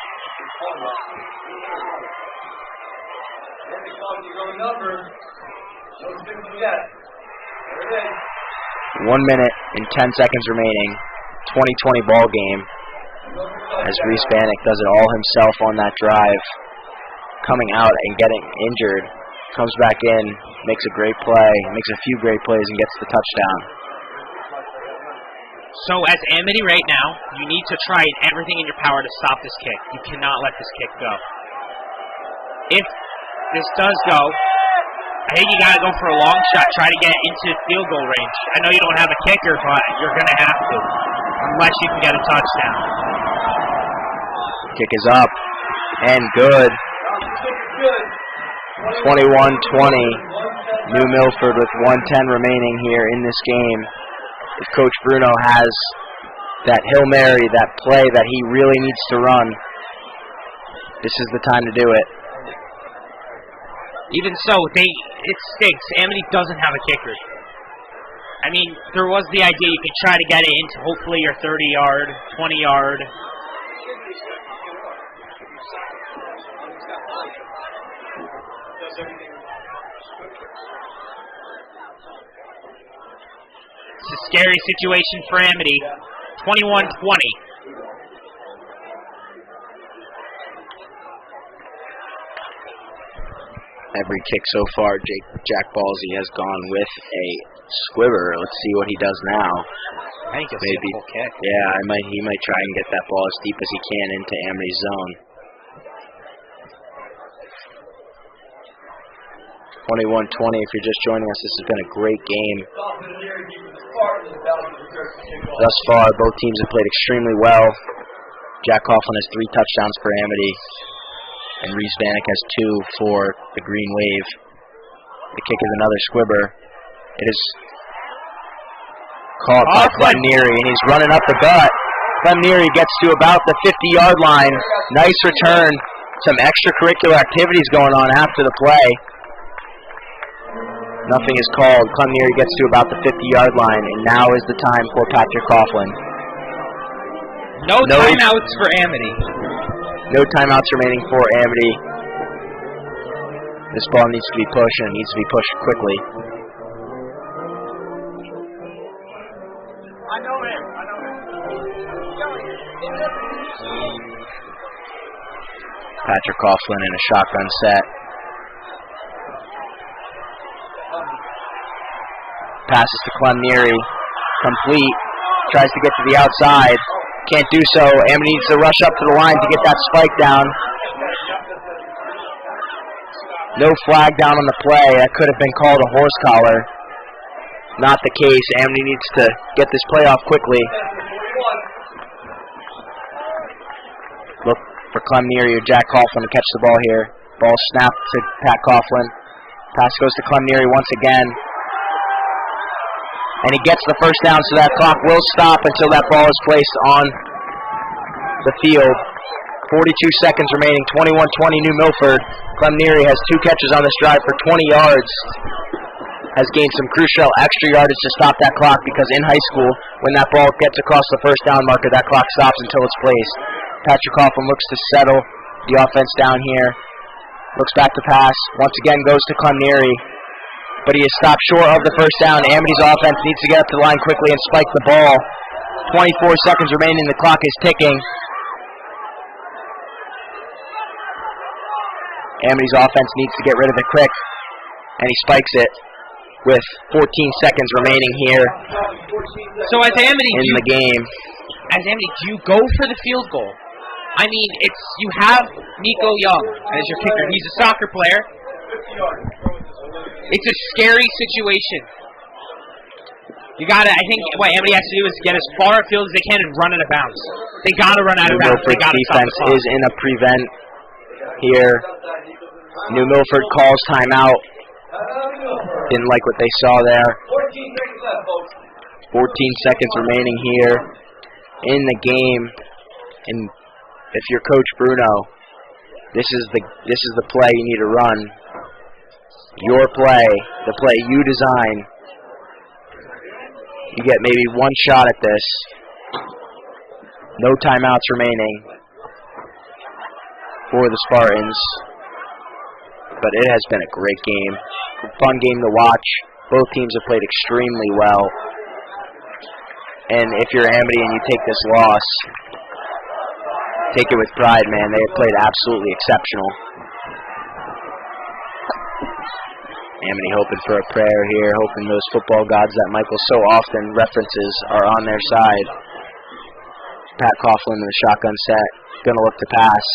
1 minute and 10 seconds remaining. 20-20 ball game. As Reese Bannock does it all himself on that drive. Coming out and getting injured. Comes back in, makes a great play, makes a few great plays, and gets the touchdown. So as Amity right now, you need to try everything in your power to stop this kick. You cannot let this kick go. If this does go, I think you got to go for a long shot, try to get into field goal range. I know you don't have a kicker, but you're going to have to, unless you can get a touchdown. Kick is up, and good. 21-20, New Milford with 1:10 remaining here in this game. If Coach Bruno has that Hail Mary, that play that he really needs to run, this is the time to do it. Even so, it stinks. Amity doesn't have a kicker. I mean, there was the idea you could try to get it into hopefully your 30-yard, 20-yard. It's a scary situation for Amity. 21-20. Every kick so far, Jack Ballsy has gone with a squibber. Let's see what he does now. I think it's a full kick. Yeah, he might try and get that ball as deep as he can into Amity's zone. 21-20, if you're just joining us, this has been a great game. Thus far, both teams have played extremely well. Jack Coughlin has 3 touchdowns for Amity, and Reese Bannock has 2 for the Green Wave. The kick is another squibber. It is caught by Clem Neary, and he's running up the gut. Clem Neary gets to about the 50-yard line. Nice return. Some extracurricular activities going on after the play. Nothing is called. Clem Neary gets to about the 50-yard line, and now is the time for Patrick Coughlin. No timeouts for Amity. No timeouts remaining for Amity. This ball needs to be pushed, and it needs to be pushed quickly. I know him. Patrick Coughlin in a shotgun set. Passes to Clem Neary. Complete. Tries to get to the outside. Can't do so. Amity needs to rush up to the line to get that spike down. No flag down on the play. That could have been called a horse collar. Not the case. Amity needs to get this play off quickly. Look for Clem Neary or Jack Coughlin to catch the ball here. Ball snapped to Pat Coughlin. Pass goes to Clem Neary once again. And he gets the first down, so that clock will stop until that ball is placed on the field. 42 seconds remaining, 21-20 New Milford. Clem Neary has 2 catches on this drive for 20 yards. Has gained some crucial extra yardage to stop that clock because in high school, when that ball gets across the first down marker, that clock stops until it's placed. Patrick Coughlin looks to settle the offense down here. Looks back to pass. Once again goes to Clem Neary. But he is stopped short of the first down. Amity's offense needs to get up to the line quickly and spike the ball. 24 seconds remaining. The clock is ticking. Amity's offense needs to get rid of it quick. And he spikes it with 14 seconds remaining here So as Amity, in the game. As Amity, do you go for the field goal? I mean, you have Nico Young as your kicker. He's a soccer player. It's a scary situation. I think what Amity has to do is get as far afield as they can and run out of bounds. They gotta run out of bounds. They gotta stop the defense clock. is in a prevent here. New Milford calls timeout. Didn't like what they saw there. 14 seconds remaining here in the game. And if you're Coach Bruno, this is the play you need to run. Your play, the play you design. You get maybe 1 shot at this. No timeouts remaining for the Spartans. But it has been a great game. A fun game to watch. Both teams have played extremely well. And if you're Amity and you take this loss, take it with pride, man. They have played absolutely exceptional. Amity hoping for a prayer here, hoping those football gods that Michael so often references are on their side. Pat Coughlin in the shotgun set, going to look to pass.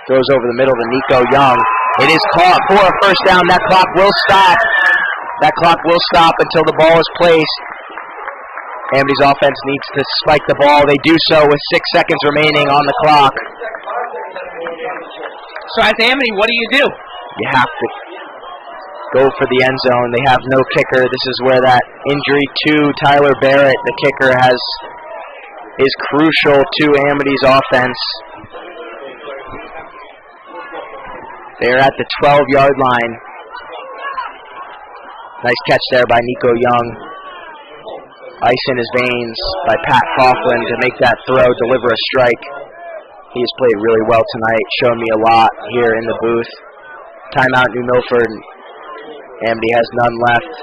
Throws over the middle to Nico Young. It is caught for a first down. That clock will stop. That clock will stop until the ball is placed. Amity's offense needs to spike the ball. They do so with 6 seconds remaining on the clock. So as Amity, what do? You have to go for the end zone. They have no kicker. This is where that injury to Tyler Barrett, the kicker, is crucial to Amity's offense. They're at the 12-yard line. Nice catch there by Nico Young. Ice in his veins by Pat Coughlin to make that throw, deliver a strike. He has played really well tonight, shown me a lot here in the booth. Timeout, New Milford. Amity has none left.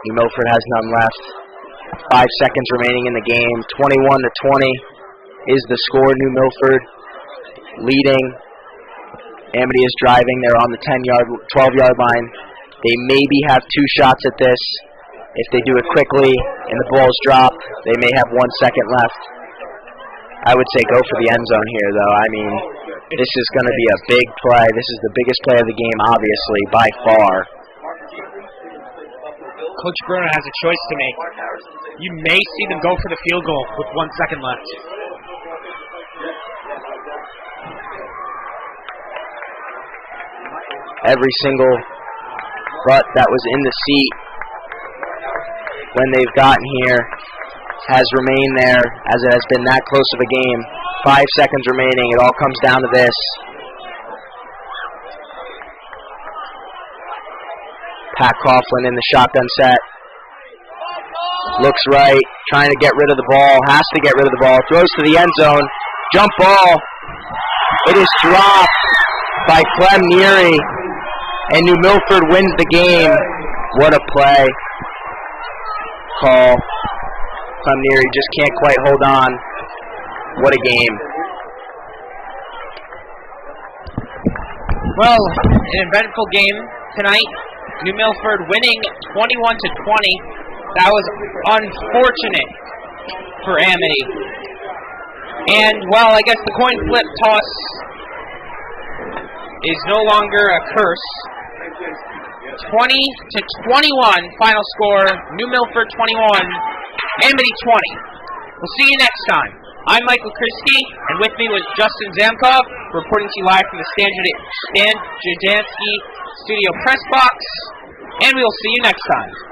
New Milford has none left. 5 seconds remaining in the game. 21-20 is the score. New Milford leading. Amity is driving. They're on the 12-yard line. They maybe have 2 shots at this. If they do it quickly and the ball's dropped, they may have 1 second left. I would say go for the end zone here, though. I mean, this is going to be a big play. This is the biggest play of the game, obviously, by far. Coach Bruno has a choice to make. You may see them go for the field goal with 1 second left. Every single butt that was in the seat when they've gotten here has remained there, as it has been that close of a game. 5 seconds remaining. It all comes down to this. Pat Coughlin in the shotgun set. Looks right, trying to get rid of the ball, has to get rid of the ball, throws to the end zone. Jump ball. It is dropped by Clem Neary, and New Milford wins the game. What a play. Call. Clem Neary just can't quite hold on. What a game. Well, an eventful game tonight. New Milford winning 21-20. That was unfortunate for Amity. And, well, I guess the coin flip toss is no longer a curse. 20-21 final score. New Milford 21, Amity 20. We'll see you next time. I'm Michael Krisky, and with me was Justin Zamkov, reporting to you live from the Stan Judansky Studio Press Box, and we will see you next time.